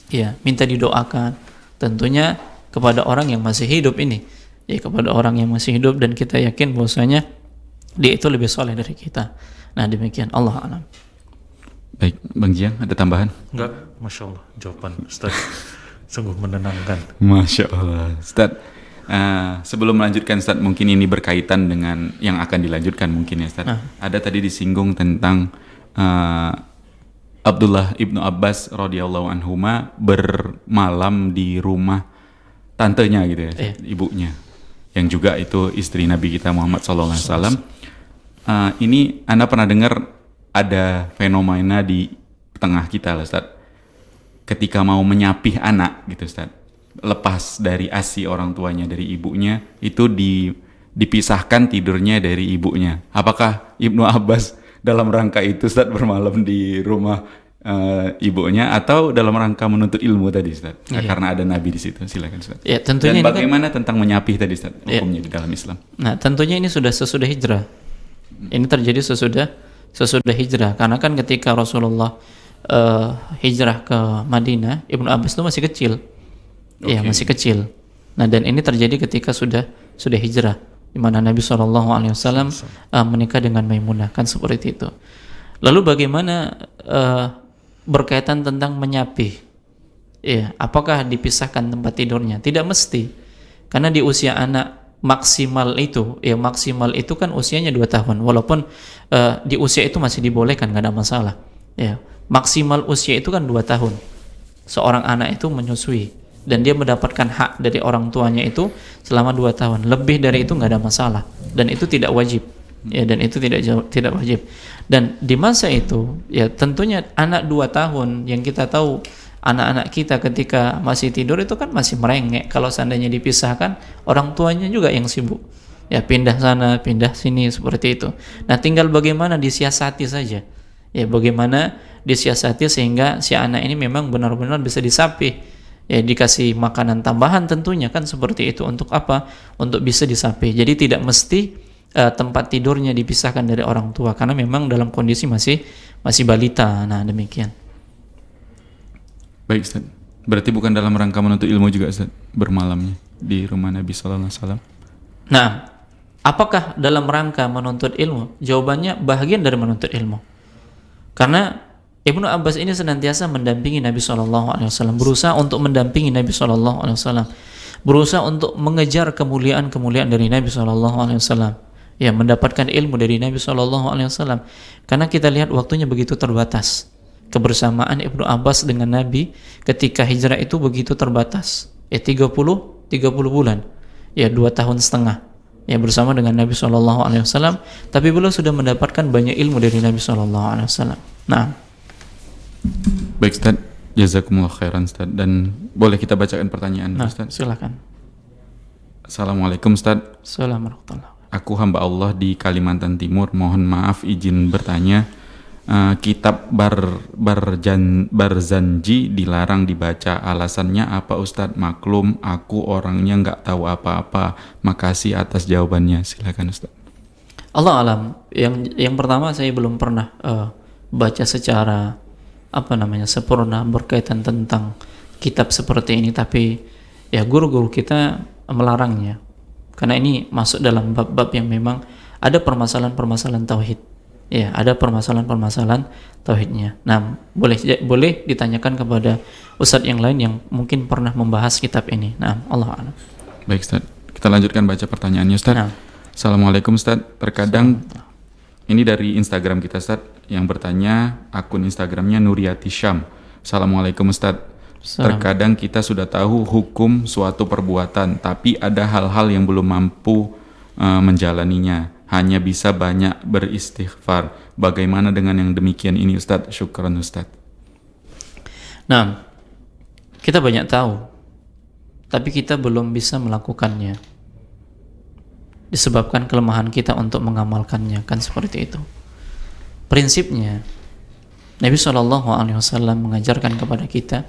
Ya, minta didoakan. Tentunya kepada orang yang masih hidup ini. Ya, kepada orang yang masih hidup dan kita yakin bahwasanya dia itu lebih soleh dari kita. Nah, demikian. Allah a'lam. Baik, Bang Jiang, ada tambahan? Enggak, Masya Allah, jawaban Ustaz sungguh menenangkan. Masya Allah. Ustaz, sebelum melanjutkan Ustaz, mungkin ini berkaitan dengan yang akan dilanjutkan mungkin ya Ustaz. Ada tadi disinggung tentang Abdullah ibnu Abbas radhiyallahu anhuma bermalam di rumah tantenya gitu ya, ibunya, yang juga itu istri Nabi kita Muhammad SAW. Ini Anda pernah dengar ada fenomena di tengah kita lah Ustaz, ketika mau menyapih anak gitu Ustaz, lepas dari ASI orang tuanya, dari ibunya, itu dipisahkan tidurnya dari ibunya. Apakah Ibnu Abbas dalam rangka itu Ustaz bermalam di rumah ibunya atau dalam rangka menuntut ilmu tadi Ustaz? Karena ada Nabi di situ. Silakan Ustaz. Ya, tentunya dan bagaimana tentang menyapih tadi Ustaz? Hukumnya di dalam Islam. Nah, tentunya ini sudah sesudah hijrah. Ini terjadi sesudah hijrah, karena kan ketika Rasulullah hijrah ke Madinah, Ibnu Abbas itu masih kecil. Ya, masih kecil. Nah, dan ini terjadi ketika sudah hijrah, di mana Nabi SAW menikah dengan Maimunah, kan seperti itu. Lalu bagaimana berkaitan tentang menyapih? Ya, apakah dipisahkan tempat tidurnya? Tidak mesti. Karena di usia anak maksimal itu kan usianya 2 tahun. Walaupun di usia itu masih dibolehkan, nggak ada masalah. Ya, maksimal usia itu kan 2 tahun. Seorang anak itu menyusui dan dia mendapatkan hak dari orang tuanya itu selama 2 tahun. Lebih dari itu nggak ada masalah dan itu tidak wajib. Ya, dan itu tidak wajib. Dan di masa itu, ya tentunya anak 2 tahun yang kita tahu anak-anak kita ketika masih tidur itu kan masih merengek. Kalau seandainya dipisahkan, orang tuanya juga yang sibuk. Ya, pindah sana, pindah sini, seperti itu. Nah, tinggal bagaimana disiasati saja. Ya, bagaimana disiasati sehingga si anak ini memang benar-benar bisa disapih. Ya, dikasih makanan tambahan tentunya, kan seperti itu. Untuk apa? Untuk bisa disapih. Jadi tidak mesti tempat tidurnya dipisahkan dari orang tua, karena memang dalam kondisi masih balita. Nah, demikian. Baik Ustaz. Berarti bukan dalam rangka menuntut ilmu juga Ustaz, bermalamnya di rumah Nabi SAW. Nah, apakah dalam rangka menuntut ilmu? Jawabannya bahagian dari menuntut ilmu. Karena Ibnu Abbas ini senantiasa mendampingi Nabi SAW, berusaha untuk mendampingi Nabi SAW, berusaha untuk mengejar kemuliaan-kemuliaan dari Nabi SAW. Ya, mendapatkan ilmu dari Nabi SAW. Karena kita lihat waktunya begitu terbatas. Kebersamaan Ibnu Abbas dengan Nabi ketika hijrah itu begitu terbatas. Ya, 30 bulan. Ya, 2 tahun setengah. Ya, bersama dengan Nabi SAW. Tapi beliau sudah mendapatkan banyak ilmu dari Nabi SAW. Nah, baik Ustaz, jazakumullah khairan Ustaz. Dan boleh kita bacakan pertanyaan Ustaz? Silakan. Assalamualaikum Ustaz. Assalamualaikum. Aku hamba Allah di Kalimantan Timur, mohon maaf izin bertanya, kitab Barzanji dilarang dibaca, alasannya apa Ustadz? Maklum aku orangnya nggak tahu apa-apa, makasih atas jawabannya. Silakan Ustadz. Allah alam, yang pertama saya belum pernah baca secara sempurna berkaitan tentang kitab seperti ini, tapi ya guru-guru kita melarangnya. Karena ini masuk dalam bab-bab yang memang ada permasalahan-permasalahan tauhid. Ya, ada permasalahan-permasalahan tauhidnya. Nah, boleh ditanyakan kepada ustadz yang lain yang mungkin pernah membahas kitab ini. Nah, Allah a'lam. Baik Ustadz, kita lanjutkan baca pertanyaannya Ustadz. Nah. Assalamualaikum Ustadz. Terkadang ini dari Instagram kita Ustadz, yang bertanya akun Instagramnya Nuriyati Syam. Assalamualaikum Ustadz. Terkadang kita sudah tahu hukum suatu perbuatan, tapi ada hal-hal yang belum mampu menjalaninya, hanya bisa banyak beristighfar. Bagaimana dengan yang demikian ini Ustadz? Syukran Ustadz. Nah, kita banyak tahu, tapi kita belum bisa melakukannya, disebabkan kelemahan kita untuk mengamalkannya, kan seperti itu. Prinsipnya, Nabi SAW mengajarkan kepada kita,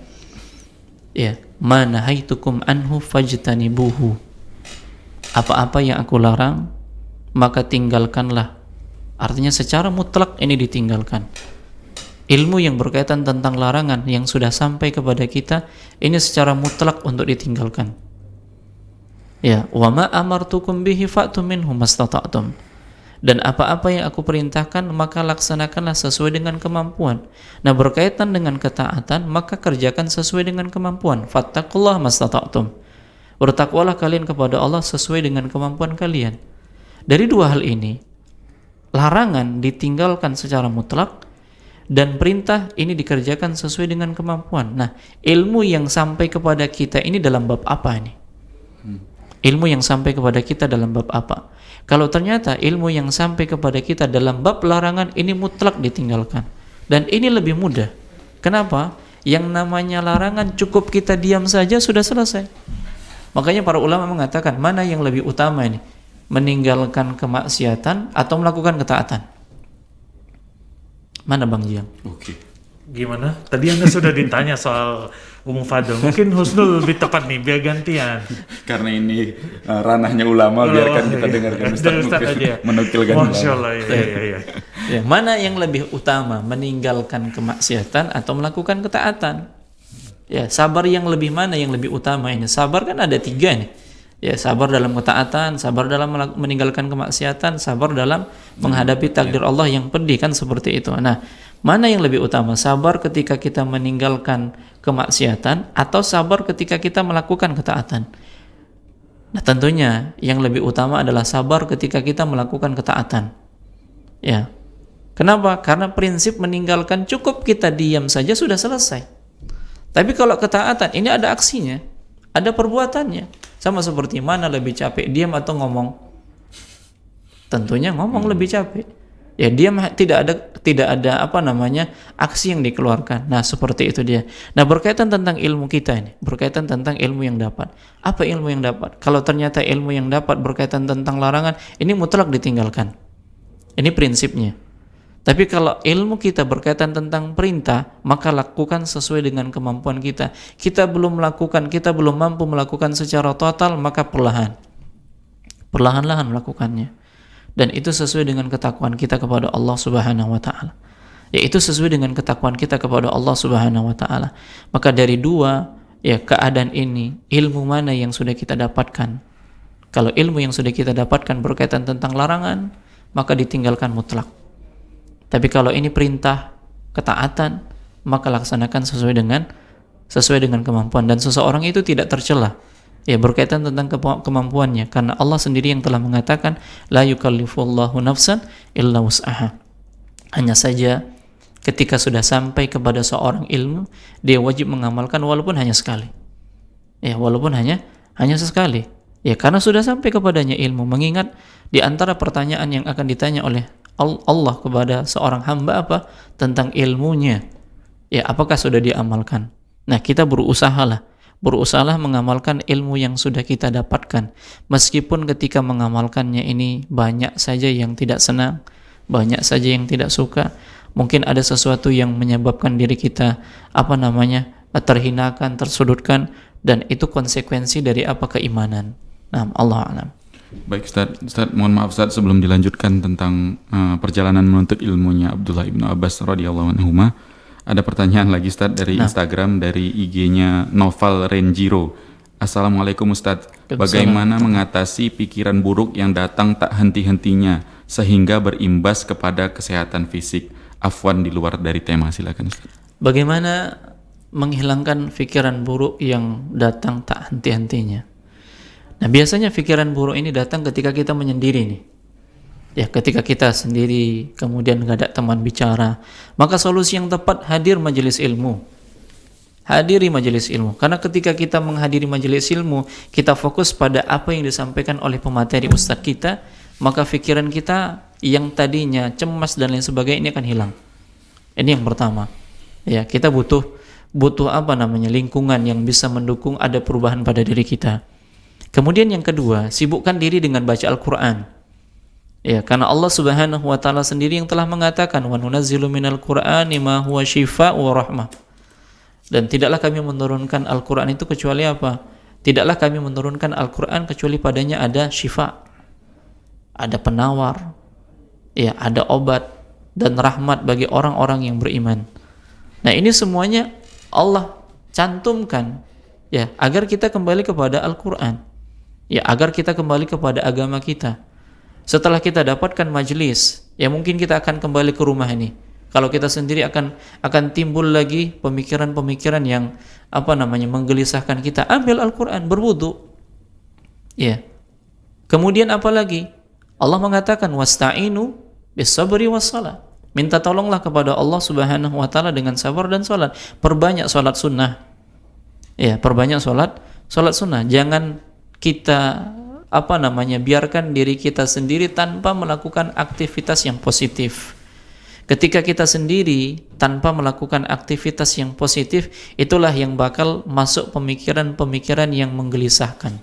ya, ma nahaitukum anhu fajtanibuhu. Apa-apa yang aku larang, maka tinggalkanlah. Artinya secara mutlak ini ditinggalkan. Ilmu yang berkaitan tentang larangan yang sudah sampai kepada kita, ini secara mutlak untuk ditinggalkan. Ya, wa ma amartukum bihi fa'tu minhu mastata'tum. Dan apa-apa yang aku perintahkan, maka laksanakanlah sesuai dengan kemampuan. Nah, berkaitan dengan ketaatan, maka kerjakan sesuai dengan kemampuan. Fattaqullaha mastata'tum. Bertakwalah kalian kepada Allah sesuai dengan kemampuan kalian. Dari dua hal ini, larangan ditinggalkan secara mutlak dan perintah ini dikerjakan sesuai dengan kemampuan. Nah, ilmu yang sampai kepada kita ini dalam bab apa ini? Ilmu yang sampai kepada kita dalam bab apa? Kalau ternyata ilmu yang sampai kepada kita dalam bab larangan ini mutlak ditinggalkan, dan ini lebih mudah. Kenapa? Yang namanya larangan cukup kita diam saja sudah selesai. Makanya para ulama mengatakan mana yang lebih utama ini, meninggalkan kemaksiatan atau melakukan ketaatan? Mana Bang Jiang? Oke. Gimana? Tadi Anda sudah ditanya soal Umum Fadl. Mungkin Husnul lebih tepat nih, biar gantian. Karena ini ranahnya ulama, biarkan kita dengarkan Ustaz aja. menukilkan. Masya Allah, iya. Ya, mana yang lebih utama, meninggalkan kemaksiatan atau melakukan ketaatan? Ya, sabar yang lebih mana yang lebih utama ini? Sabar kan ada 3 nih. Ya, sabar dalam ketaatan, sabar dalam meninggalkan kemaksiatan, sabar dalam menghadapi takdir Allah yang pedih, kan seperti itu. Nah, mana yang lebih utama? Sabar ketika kita meninggalkan kemaksiatan atau sabar ketika kita melakukan ketaatan? Nah, tentunya yang lebih utama adalah sabar ketika kita melakukan ketaatan. Ya. Kenapa? Karena prinsip meninggalkan cukup kita diam saja sudah selesai. Tapi kalau ketaatan ini ada aksinya, ada perbuatannya. Sama seperti mana lebih capek, diam atau ngomong? Tentunya ngomong lebih capek. Ya, diam tidak ada aksi yang dikeluarkan. Nah, seperti itu dia. Nah, berkaitan tentang ilmu kita ini, berkaitan tentang ilmu yang dapat. Apa ilmu yang dapat? Kalau ternyata ilmu yang dapat berkaitan tentang larangan, ini mutlak ditinggalkan. Ini prinsipnya. Tapi kalau ilmu kita berkaitan tentang perintah, maka lakukan sesuai dengan kemampuan kita. Kita belum mampu melakukan secara total, maka perlahan-lahan melakukannya. Dan itu sesuai dengan ketakwaan kita kepada Allah Subhanahu wa taala. Yaitu sesuai dengan ketakwaan kita kepada Allah Subhanahu wa taala. Maka dari 2 keadaan ini, ilmu mana yang sudah kita dapatkan? Kalau ilmu yang sudah kita dapatkan berkaitan tentang larangan, maka ditinggalkan mutlak. Tapi kalau ini perintah, ketaatan, maka laksanakan sesuai dengan kemampuan, dan seseorang itu tidak tercela ya berkaitan tentang kemampuannya, karena Allah sendiri yang telah mengatakan la yukallifullahu nafsan illa wus'aha. Hanya saja ketika sudah sampai kepada seorang ilmu, dia wajib mengamalkan walaupun hanya sekali. Ya, walaupun hanya sekali. Ya, karena sudah sampai kepadanya ilmu. Mengingat di antara pertanyaan yang akan ditanya oleh Allah kepada seorang hamba apa? Tentang ilmunya. Ya, apakah sudah diamalkan? Nah, kita berusahalah mengamalkan ilmu yang sudah kita dapatkan. Meskipun ketika mengamalkannya ini banyak saja yang tidak senang, banyak saja yang tidak suka. Mungkin ada sesuatu yang menyebabkan diri kita terhinakan, tersudutkan, dan itu konsekuensi dari keimanan. Nah, Allah a'lam. Baik Ustaz, mohon maaf Ustaz, sebelum dilanjutkan tentang perjalanan menuntut ilmunya Abdullah ibnu Abbas radhiyallahu anhuma, ada pertanyaan lagi Ustaz dari Instagram, dari IG-nya Noval Renjiro. Assalamualaikum Ustaz, bagaimana mengatasi pikiran buruk yang datang tak henti-hentinya sehingga berimbas kepada kesehatan fisik? Afwan, di luar dari tema, silakan Ustaz. Bagaimana menghilangkan pikiran buruk yang datang tak henti-hentinya? Nah, biasanya pikiran buruk ini datang ketika kita menyendiri nih. Ya, ketika kita sendiri, kemudian gak ada teman bicara, maka solusi yang tepat hadir majelis ilmu. Hadiri majelis ilmu. Karena ketika kita menghadiri majelis ilmu, kita fokus pada apa yang disampaikan oleh pemateri ustadz kita, maka pikiran kita yang tadinya cemas dan lain sebagainya ini akan hilang. Ini yang pertama. Ya, kita butuh lingkungan yang bisa mendukung ada perubahan pada diri kita. Kemudian yang kedua, sibukkan diri dengan baca Al-Quran. Ya, karena Allah Subhanahu wa taala sendiri yang telah mengatakan wa nunazzilu minal Qur'ani ma huwa syifaa'u wa rahmah. Dan tidaklah kami menurunkan Al-Quran itu kecuali apa? Tidaklah kami menurunkan Al-Quran kecuali padanya ada syifa, ada penawar, ya, ada obat dan rahmat bagi orang-orang yang beriman. Nah, ini semuanya Allah cantumkan ya agar kita kembali kepada Al-Quran. Ya, agar kita kembali kepada agama kita. Setelah kita dapatkan majelis, ya mungkin kita akan kembali ke rumah ini. Kalau kita sendiri akan timbul lagi pemikiran-pemikiran yang menggelisahkan kita. Ambil Al-Quran, berwudu. Ya. Kemudian apa lagi? Allah mengatakan wasta'inu bis-sabri was-shalah. Minta tolonglah kepada Allah Subhanahu wa taala dengan sabar dan salat. Perbanyak salat sunnah. Ya, perbanyak salat sunnah. Jangan kita biarkan diri kita sendiri tanpa melakukan aktivitas yang positif. Ketika kita sendiri tanpa melakukan aktivitas yang positif, itulah yang bakal masuk pemikiran-pemikiran yang menggelisahkan.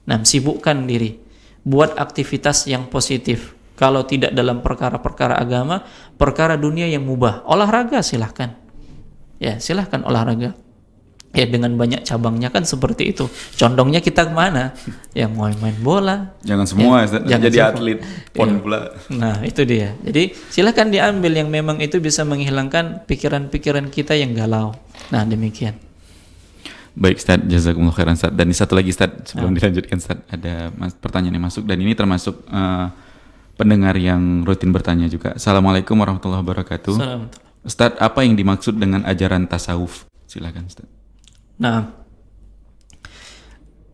Nah, sibukkan diri buat aktivitas yang positif. Kalau tidak dalam perkara-perkara agama, perkara dunia yang mubah, olahraga silahkan. Ya, silahkan olahraga. Ya, dengan banyak cabangnya kan seperti itu. Condongnya kita kemana? Yang mau main bola. Jangan semua jangan jadi semua. atlet pon pula. Nah, itu dia. Jadi silahkan diambil yang memang itu bisa menghilangkan pikiran-pikiran kita yang galau. Nah, demikian. Baik Ustaz, jazakumullah khairan Ustaz. Dan satu lagi Ustaz, sebelum dilanjutkan Ustaz, ada pertanyaan yang masuk dan ini termasuk pendengar yang rutin bertanya juga. Assalamualaikum warahmatullahi wabarakatuh. Ustaz, apa yang dimaksud dengan ajaran tasawuf? Silakan Ustaz. Nah,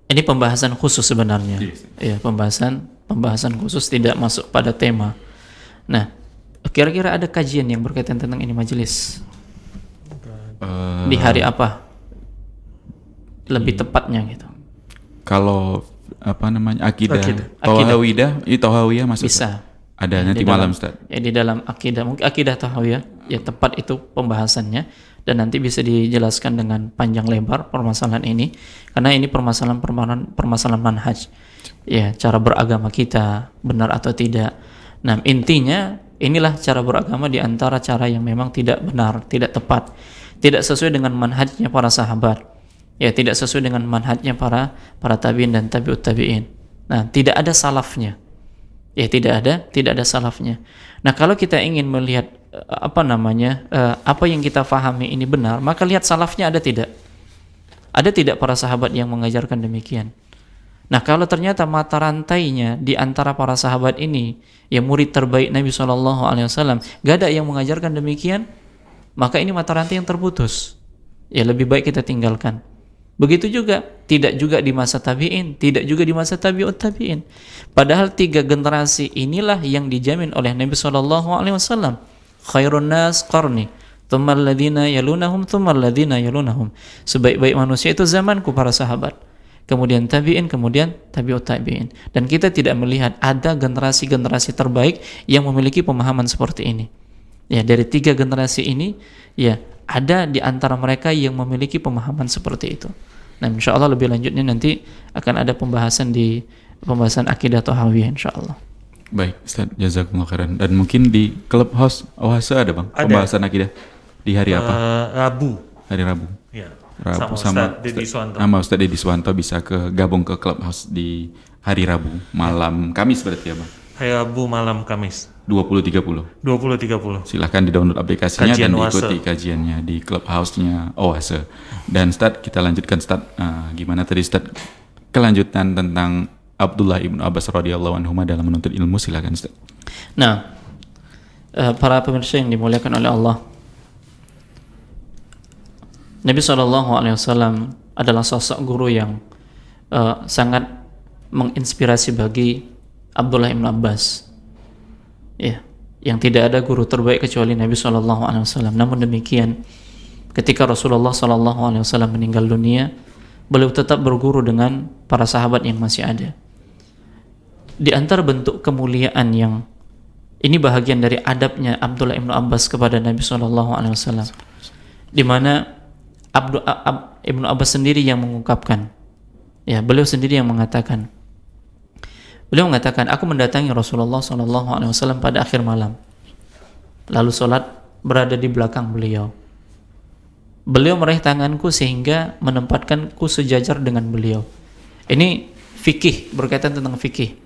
ini pembahasan khusus sebenarnya. Ya, pembahasan khusus, tidak masuk pada tema. Nah, kira-kira ada kajian yang berkaitan tentang ini majelis? Di hari apa? Lebih tepatnya gitu. Kalau akidah. Tauhawiyah masuk. Bisa. Ada nanti malam Ustaz. Ya, di dalam akidah, mungkin akidah tauhawiyah, ya tepat itu pembahasannya dan nanti bisa dijelaskan dengan panjang lebar permasalahan ini karena ini permasalahan manhaj. Ya, cara beragama kita benar atau tidak. Nah, intinya inilah cara beragama di antara cara yang memang tidak benar, tidak tepat, tidak sesuai dengan manhajnya para sahabat. Ya, tidak sesuai dengan manhajnya para tabi'in dan tabi'ut tabi'in. Nah, tidak ada salafnya. Ya, tidak ada salafnya. Nah, kalau kita ingin melihat apa yang kita fahami ini benar, maka lihat salafnya ada tidak? Ada tidak para sahabat yang mengajarkan demikian? Nah, kalau ternyata mata rantainya di antara para sahabat ini, yang murid terbaik Nabi SAW, gak ada yang mengajarkan demikian, maka ini mata rantai yang terputus. Ya, lebih baik kita tinggalkan. Begitu juga, tidak juga di masa tabi'in, tidak juga di masa tabi'ut tabi'in. Padahal 3 generasi inilah yang dijamin oleh Nabi SAW. Khairun nas qarni, thumma alladhina yalunahum, thumma alladhina yalunahum. Sebaik-baik manusia itu zamanku para sahabat. Kemudian tabi'in, kemudian tabi'ut tabi'in. Dan kita tidak melihat ada generasi-generasi terbaik yang memiliki pemahaman seperti ini. Ya, dari 3 generasi ini, ya, ada di antara mereka yang memiliki pemahaman seperti itu. Nah, insya Allah lebih lanjutnya nanti akan ada pembahasan akidah tauhawiyah insya Allah. Baik, Ustaz, jazakumullah khairan. Dan mungkin di Clubhouse Oase ada Bang pembahasan akidah di hari apa? Hari Rabu. Ya. Rabu sama Ustaz Deddy Swanto. Ustaz Deddy Swanto bisa gabung ke Clubhouse di hari Rabu malam Kamis berarti ya Bang? Hari Rabu malam Kamis. 20.30. Silahkan di-download aplikasinya dan diikuti kajiannya di Clubhouse-nya Oase. Dan Ustaz, kita lanjutkan Ustaz. Gimana tadi Ustaz kelanjutan tentang Abdullah ibnu Abbas radhiyallahu anhu dalam menuntut ilmu, silakan Ustaz. Nah, para pemirsa yang dimuliakan oleh Allah, Nabi SAW adalah sosok guru yang sangat menginspirasi bagi Abdullah ibnu Abbas. Ya, yang tidak ada guru terbaik kecuali Nabi SAW. Namun demikian, ketika Rasulullah SAW meninggal dunia, beliau tetap berguru dengan para sahabat yang masih ada. Di antara bentuk kemuliaan yang ini bahagian dari adabnya Abdullah ibnu Abbas kepada Nabi SAW, di mana Ibnu Abbas sendiri yang mengungkapkan, ya, beliau sendiri yang mengatakan. Beliau mengatakan, aku mendatangi Rasulullah SAW pada akhir malam, lalu sholat berada di belakang beliau. Beliau meraih tanganku sehingga menempatkanku sejajar dengan beliau. Ini fikih, berkaitan tentang fikih.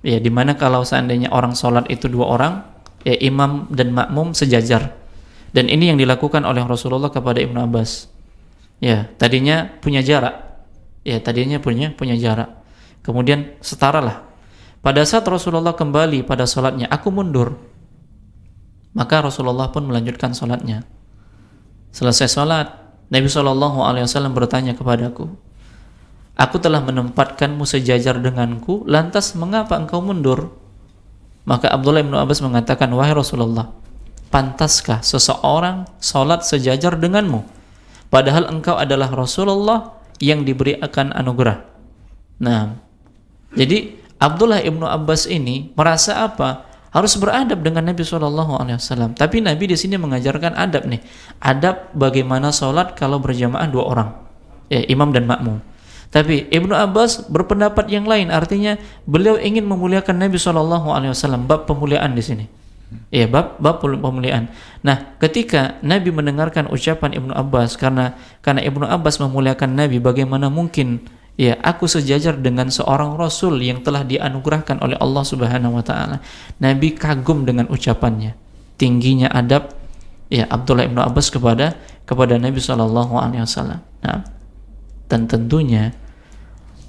Ya, dimana kalau seandainya orang sholat itu 2 orang, ya, imam dan makmum sejajar. Dan ini yang dilakukan oleh Rasulullah kepada Ibnu Abbas. Ya, tadinya punya jarak. Ya, tadinya punya jarak. Kemudian setaralah. Pada saat Rasulullah kembali pada sholatnya, aku mundur. Maka Rasulullah pun melanjutkan sholatnya. Selesai sholat, Nabi SAW bertanya kepadaku, aku telah menempatkanmu sejajar denganku, lantas mengapa engkau mundur? Maka Abdullah bin Abbas mengatakan, wahai Rasulullah, pantaskah seseorang sholat sejajar denganmu? Padahal engkau adalah Rasulullah yang diberikan anugerah. Nah, jadi Abdullah ibnu Abbas ini merasa apa? Harus beradab dengan Nabi SAW. Tapi Nabi di sini mengajarkan adab nih. Adab bagaimana sholat kalau berjamaah 2 orang, ya, imam dan makmum. Tapi Ibnu Abbas berpendapat yang lain, artinya beliau ingin memuliakan Nabi SAW. Bab pemuliaan di sini. Ya, bab pemuliaan. Nah, ketika Nabi mendengarkan ucapan Ibnu Abbas, karena Ibnu Abbas memuliakan Nabi, bagaimana mungkin ya aku sejajar dengan seorang Rasul yang telah dianugerahkan oleh Allah Subhanahu wa taala. Nabi kagum dengan ucapannya, tingginya adab ya Abdullah Ibnu Abbas kepada Nabi SAW. Nah, dan tentunya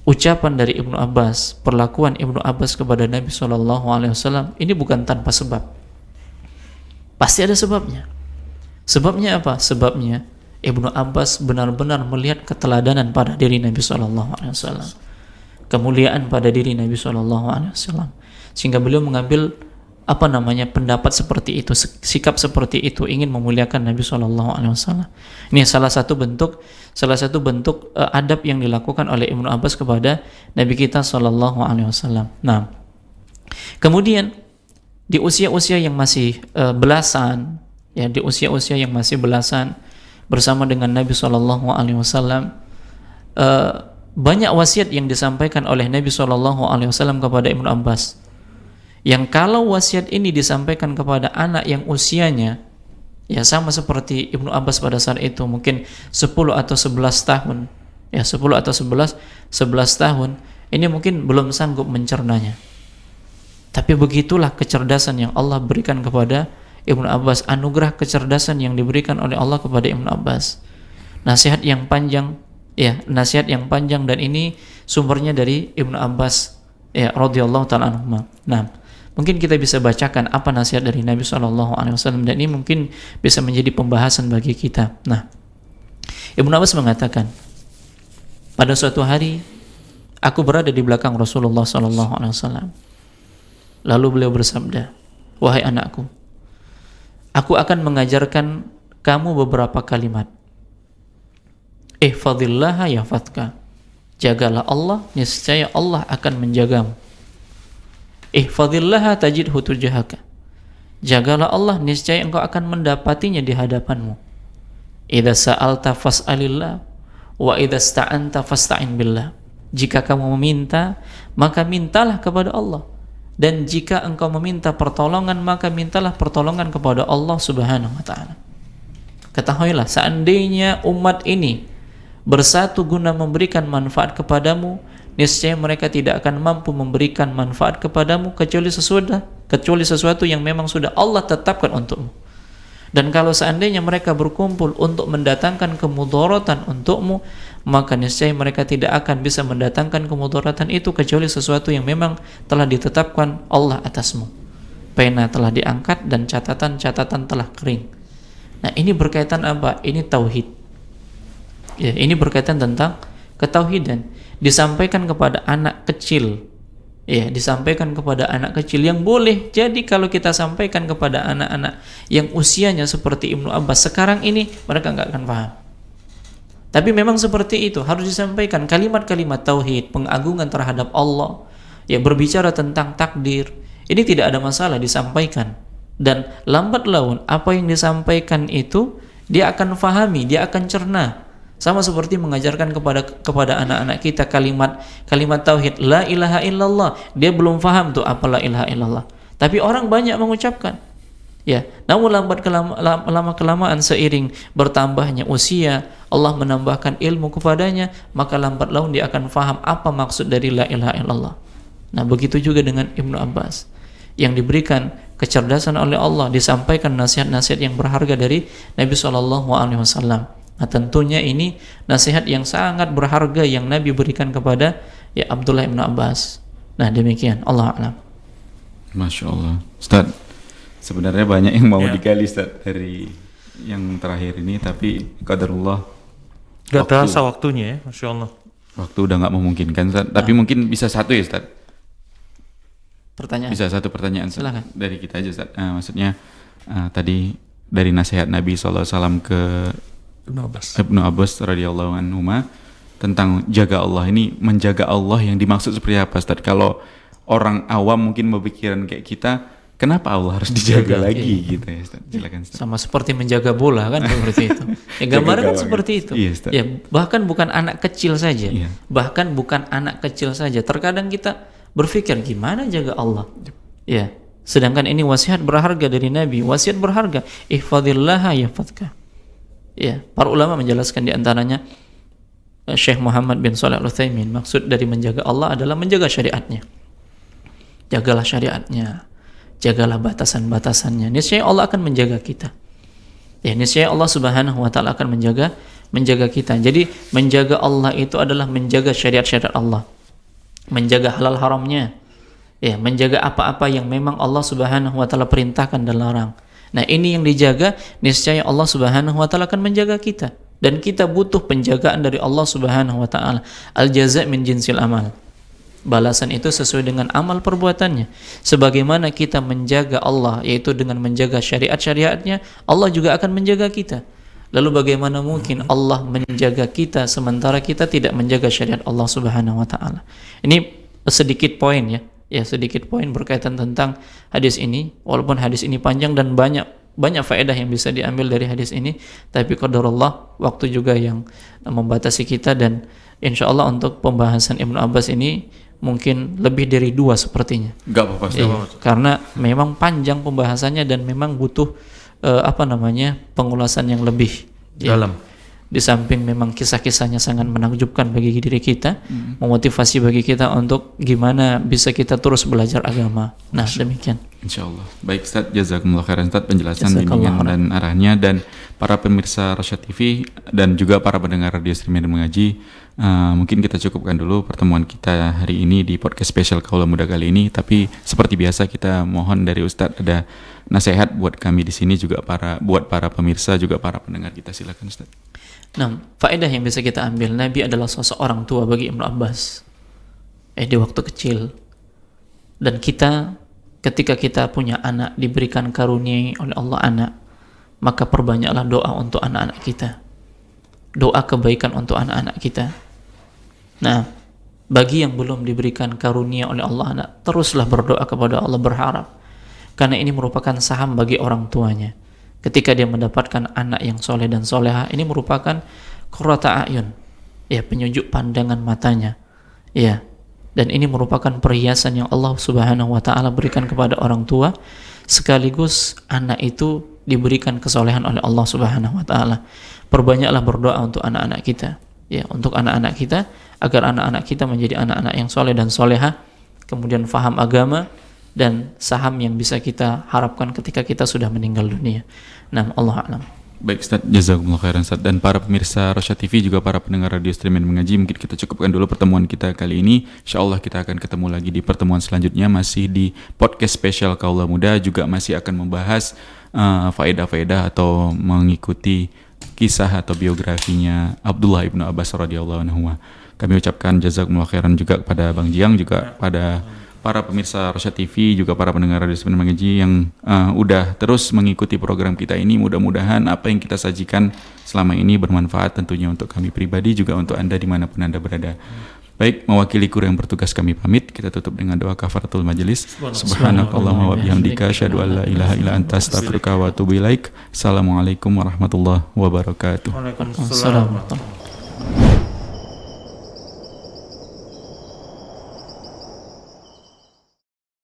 ucapan dari Ibnu Abbas, perlakuan Ibnu Abbas kepada Nabi SAW ini bukan tanpa sebab. Pasti ada sebabnya. Sebabnya apa? Sebabnya Ibnu Abbas benar-benar melihat keteladanan pada diri Nabi SAW, kemuliaan pada diri Nabi SAW, sehingga beliau mengambil pendapat seperti itu, sikap seperti itu, ingin memuliakan Nabi SAW. Ini salah satu bentuk adab yang dilakukan oleh Ibnu Abbas kepada Nabi kita SAW. Nah, kemudian di usia-usia yang masih belasan, ya di usia-usia yang masih belasan bersama dengan Nabi SAW, banyak wasiat yang disampaikan oleh Nabi SAW kepada Ibnu Abbas. Yang kalau wasiat ini disampaikan kepada anak yang usianya ya sama seperti Ibnu Abbas pada saat itu, mungkin 10 atau 11 tahun, ya 10 atau 11 tahun, ini mungkin belum sanggup mencernanya. Tapi begitulah kecerdasan yang Allah berikan kepada Ibnu Abbas, anugerah kecerdasan yang diberikan oleh Allah kepada Ibnu Abbas. Nasihat yang panjang, dan ini sumbernya dari Ibnu Abbas ya radhiyallahu taala anhu. Nah, mungkin kita bisa bacakan apa nasihat dari Nabi SAW, dan ini mungkin bisa menjadi pembahasan bagi kita. Nah, Ibnu Abbas mengatakan, pada suatu hari aku berada di belakang Rasulullah SAW. Lalu beliau bersabda, wahai anakku, aku akan mengajarkan kamu beberapa kalimat. Ihfadhillaha yahfadka. Jagalah Allah, niscaya Allah akan menjagamu. Ihfadhillaha tajidhu tujahaka. Jagalah Allah, niscaya engkau akan mendapatinya di hadapanmu. Idza sa'alta fas'alillah wa idza sta'anta fasta'in billah. Jika kamu meminta, maka mintalah kepada Allah. Dan jika engkau meminta pertolongan, maka mintalah pertolongan kepada Allah Subhanahu wa taala. Ketahuilah, seandainya umat ini bersatu guna memberikan manfaat kepadamu, niscaya mereka tidak akan mampu memberikan manfaat kepadamu kecuali sesuatu yang memang sudah Allah tetapkan untukmu. Dan kalau seandainya mereka berkumpul untuk mendatangkan kemudaratan untukmu, maka niscaya mereka tidak akan bisa mendatangkan kemudaratan itu kecuali sesuatu yang memang telah ditetapkan Allah atasmu. Pena telah diangkat dan catatan telah kering. Nah, ini berkaitan apa? Ini tauhid. Ya, ini berkaitan tentang ketauhidan. Disampaikan kepada anak kecil. Ya, disampaikan kepada anak kecil yang boleh jadi kalau kita sampaikan kepada anak-anak yang usianya seperti Ibnu Abbas sekarang ini, mereka nggak akan paham. Tapi memang seperti itu, harus disampaikan kalimat-kalimat tauhid, pengagungan terhadap Allah, ya berbicara tentang takdir. Ini tidak ada masalah disampaikan. Dan lambat laun apa yang disampaikan itu dia akan fahami, dia akan cerna. Sama seperti mengajarkan kepada anak-anak kita kalimat tauhid, la ilaha illallah. Dia belum faham tuh apa la ilaha illallah. Tapi orang banyak mengucapkan. Ya, namun lama kelamaan seiring bertambahnya usia, Allah menambahkan ilmu kepadanya, maka lambat laun dia akan faham apa maksud dari la ilaha illallah. Nah, begitu juga dengan Ibnu Abbas yang diberikan kecerdasan oleh Allah, disampaikan nasihat-nasihat yang berharga dari Nabi SAW. Nah, tentunya ini nasihat yang sangat berharga yang Nabi berikan kepada ya Abdullah Ibnu Abbas. Nah, demikian, Allah a'lam. Masya Allah. Ustaz, sebenarnya banyak yang mau digali Ustaz dari yang terakhir ini, tapi qadarullah gak terasa waktunya ya, Masya Allah. Waktu udah gak memungkinkan Ustaz. Tapi mungkin bisa satu ya Ustaz. Pertanyaan? Bisa satu pertanyaan Ustaz. Silakan. Dari kita aja Ustaz. Maksudnya tadi dari nasihat Nabi SAW ke Ibnu Abbas radhiyallahu anhu tentang jaga Allah, ini menjaga Allah yang dimaksud seperti apa Ustaz? Kalau orang awam mungkin berpikiran kayak kita, kenapa Allah harus dijaga lagi gitu ya Ustaz? Silakan Ustaz. Sama seperti menjaga bola kan seperti itu. Ya gambaran kan seperti itu. Iya, Ustaz. Ya bahkan bukan anak kecil saja. Iya. Bahkan bukan anak kecil saja. Terkadang kita berpikir gimana jaga Allah. Ya. Sedangkan ini wasiat berharga dari Nabi, wasiat berharga. Ihfadhillaha yahfadka. Ya, para ulama menjelaskan di antaranya Syekh Muhammad bin Shalih Al-Utsaimin, maksud dari menjaga Allah adalah menjaga syariatnya. Jagalah syariatnya. Jagalah batasan-batasannya. Niscaya Allah akan menjaga kita. Ya, niscaya Allah Subhanahu wa taala akan menjaga kita. Jadi menjaga Allah itu adalah menjaga syariat-syariat Allah. Menjaga halal haramnya. Ya, menjaga apa-apa yang memang Allah Subhanahu wa taala perintahkan dan larang. Nah, ini yang dijaga, niscaya Allah Subhanahu wa taala akan menjaga kita. Dan kita butuh penjagaan dari Allah Subhanahu wa taala. Al-jaza' min jinsil amal. Balasan itu sesuai dengan amal perbuatannya. Sebagaimana kita menjaga Allah, yaitu dengan menjaga syariat-syariatnya, Allah juga akan menjaga kita. Lalu bagaimana mungkin Allah menjaga kita sementara kita tidak menjaga syariat Allah Subhanahu wa taala? Ini sedikit poin ya. Ya, sedikit poin berkaitan tentang hadis ini. Walaupun hadis ini panjang dan banyak faedah yang bisa diambil dari hadis ini, tapi qadarullah waktu juga yang membatasi kita, dan insya Allah untuk pembahasan Ibnu Abbas ini mungkin lebih dari 2 sepertinya. Enggak apa-apa. Karena memang panjang pembahasannya dan memang butuh pengulasan yang lebih dalam. Di samping memang kisah-kisahnya sangat menakjubkan bagi diri kita, memotivasi bagi kita untuk gimana bisa kita terus belajar agama. Nah, demikian. Insyaallah. Baik Ustaz, jazakumullah khairan Ustaz penjelasan bimbingan dan arahnya, dan para pemirsa Rasyad TV dan juga para pendengar radio streaming dan mengaji, mungkin kita cukupkan dulu pertemuan kita hari ini di podcast spesial Kaula Muda kali ini. Tapi seperti biasa kita mohon dari Ustaz ada nasihat buat kami di sini, juga buat para pemirsa, juga para pendengar kita. Silakan Ustaz. Nah, faedah yang bisa kita ambil, Nabi adalah sosok orang tua bagi Ibnu Abbas di waktu kecil. Dan kita, ketika kita punya anak, diberikan karunia oleh Allah anak, maka perbanyaklah doa untuk anak-anak kita. Doa kebaikan untuk anak-anak kita. Nah, bagi yang belum diberikan karunia oleh Allah anak, teruslah berdoa kepada Allah, berharap. Karena ini merupakan saham bagi orang tuanya. Ketika dia mendapatkan anak yang soleh dan soleha, ini merupakan qurrata a'yun, ya, penyejuk pandangan matanya, ya. Dan ini merupakan perhiasan yang Allah Subhanahu wa taala berikan kepada orang tua, sekaligus anak itu diberikan kesolehan oleh Allah Subhanahu wa taala. Perbanyaklah berdoa untuk anak-anak kita, ya, untuk anak-anak kita, agar anak-anak kita menjadi anak-anak yang soleh dan soleha, kemudian faham agama, dan saham yang bisa kita harapkan ketika kita sudah meninggal dunia. Nah, Allah a'lam. Baik Ustaz, jazakumullah khairan Ustaz, dan para pemirsa Rasyad TV, juga para pendengar radio streaming mengaji, mungkin kita cukupkan dulu pertemuan kita kali ini. Insyaallah kita akan ketemu lagi di pertemuan selanjutnya, masih di podcast spesial Kaula Muda, juga masih akan membahas faedah-faedah atau mengikuti kisah atau biografinya Abdullah ibnu Abbas radhiyallahu anhu. Kami ucapkan jazakumullah khairan juga kepada Bang Jiang, juga pada para pemirsa Rasyad TV, juga para pendengar radio streaming mengaji yang udah terus mengikuti program kita ini. Mudah-mudahan apa yang kita sajikan selama ini bermanfaat tentunya untuk kami pribadi, juga untuk Anda dimanapun Anda berada. Baik, mewakili kru yang bertugas kami pamit. Kita tutup dengan doa kafaratul majelis. Subhanakallahumma wa bihamdika asyhadu an la ilaha illa anta astaghfiruka wa atubu ilaik. Assalamualaikum warahmatullahi wabarakatuh. Waalaikumsalam.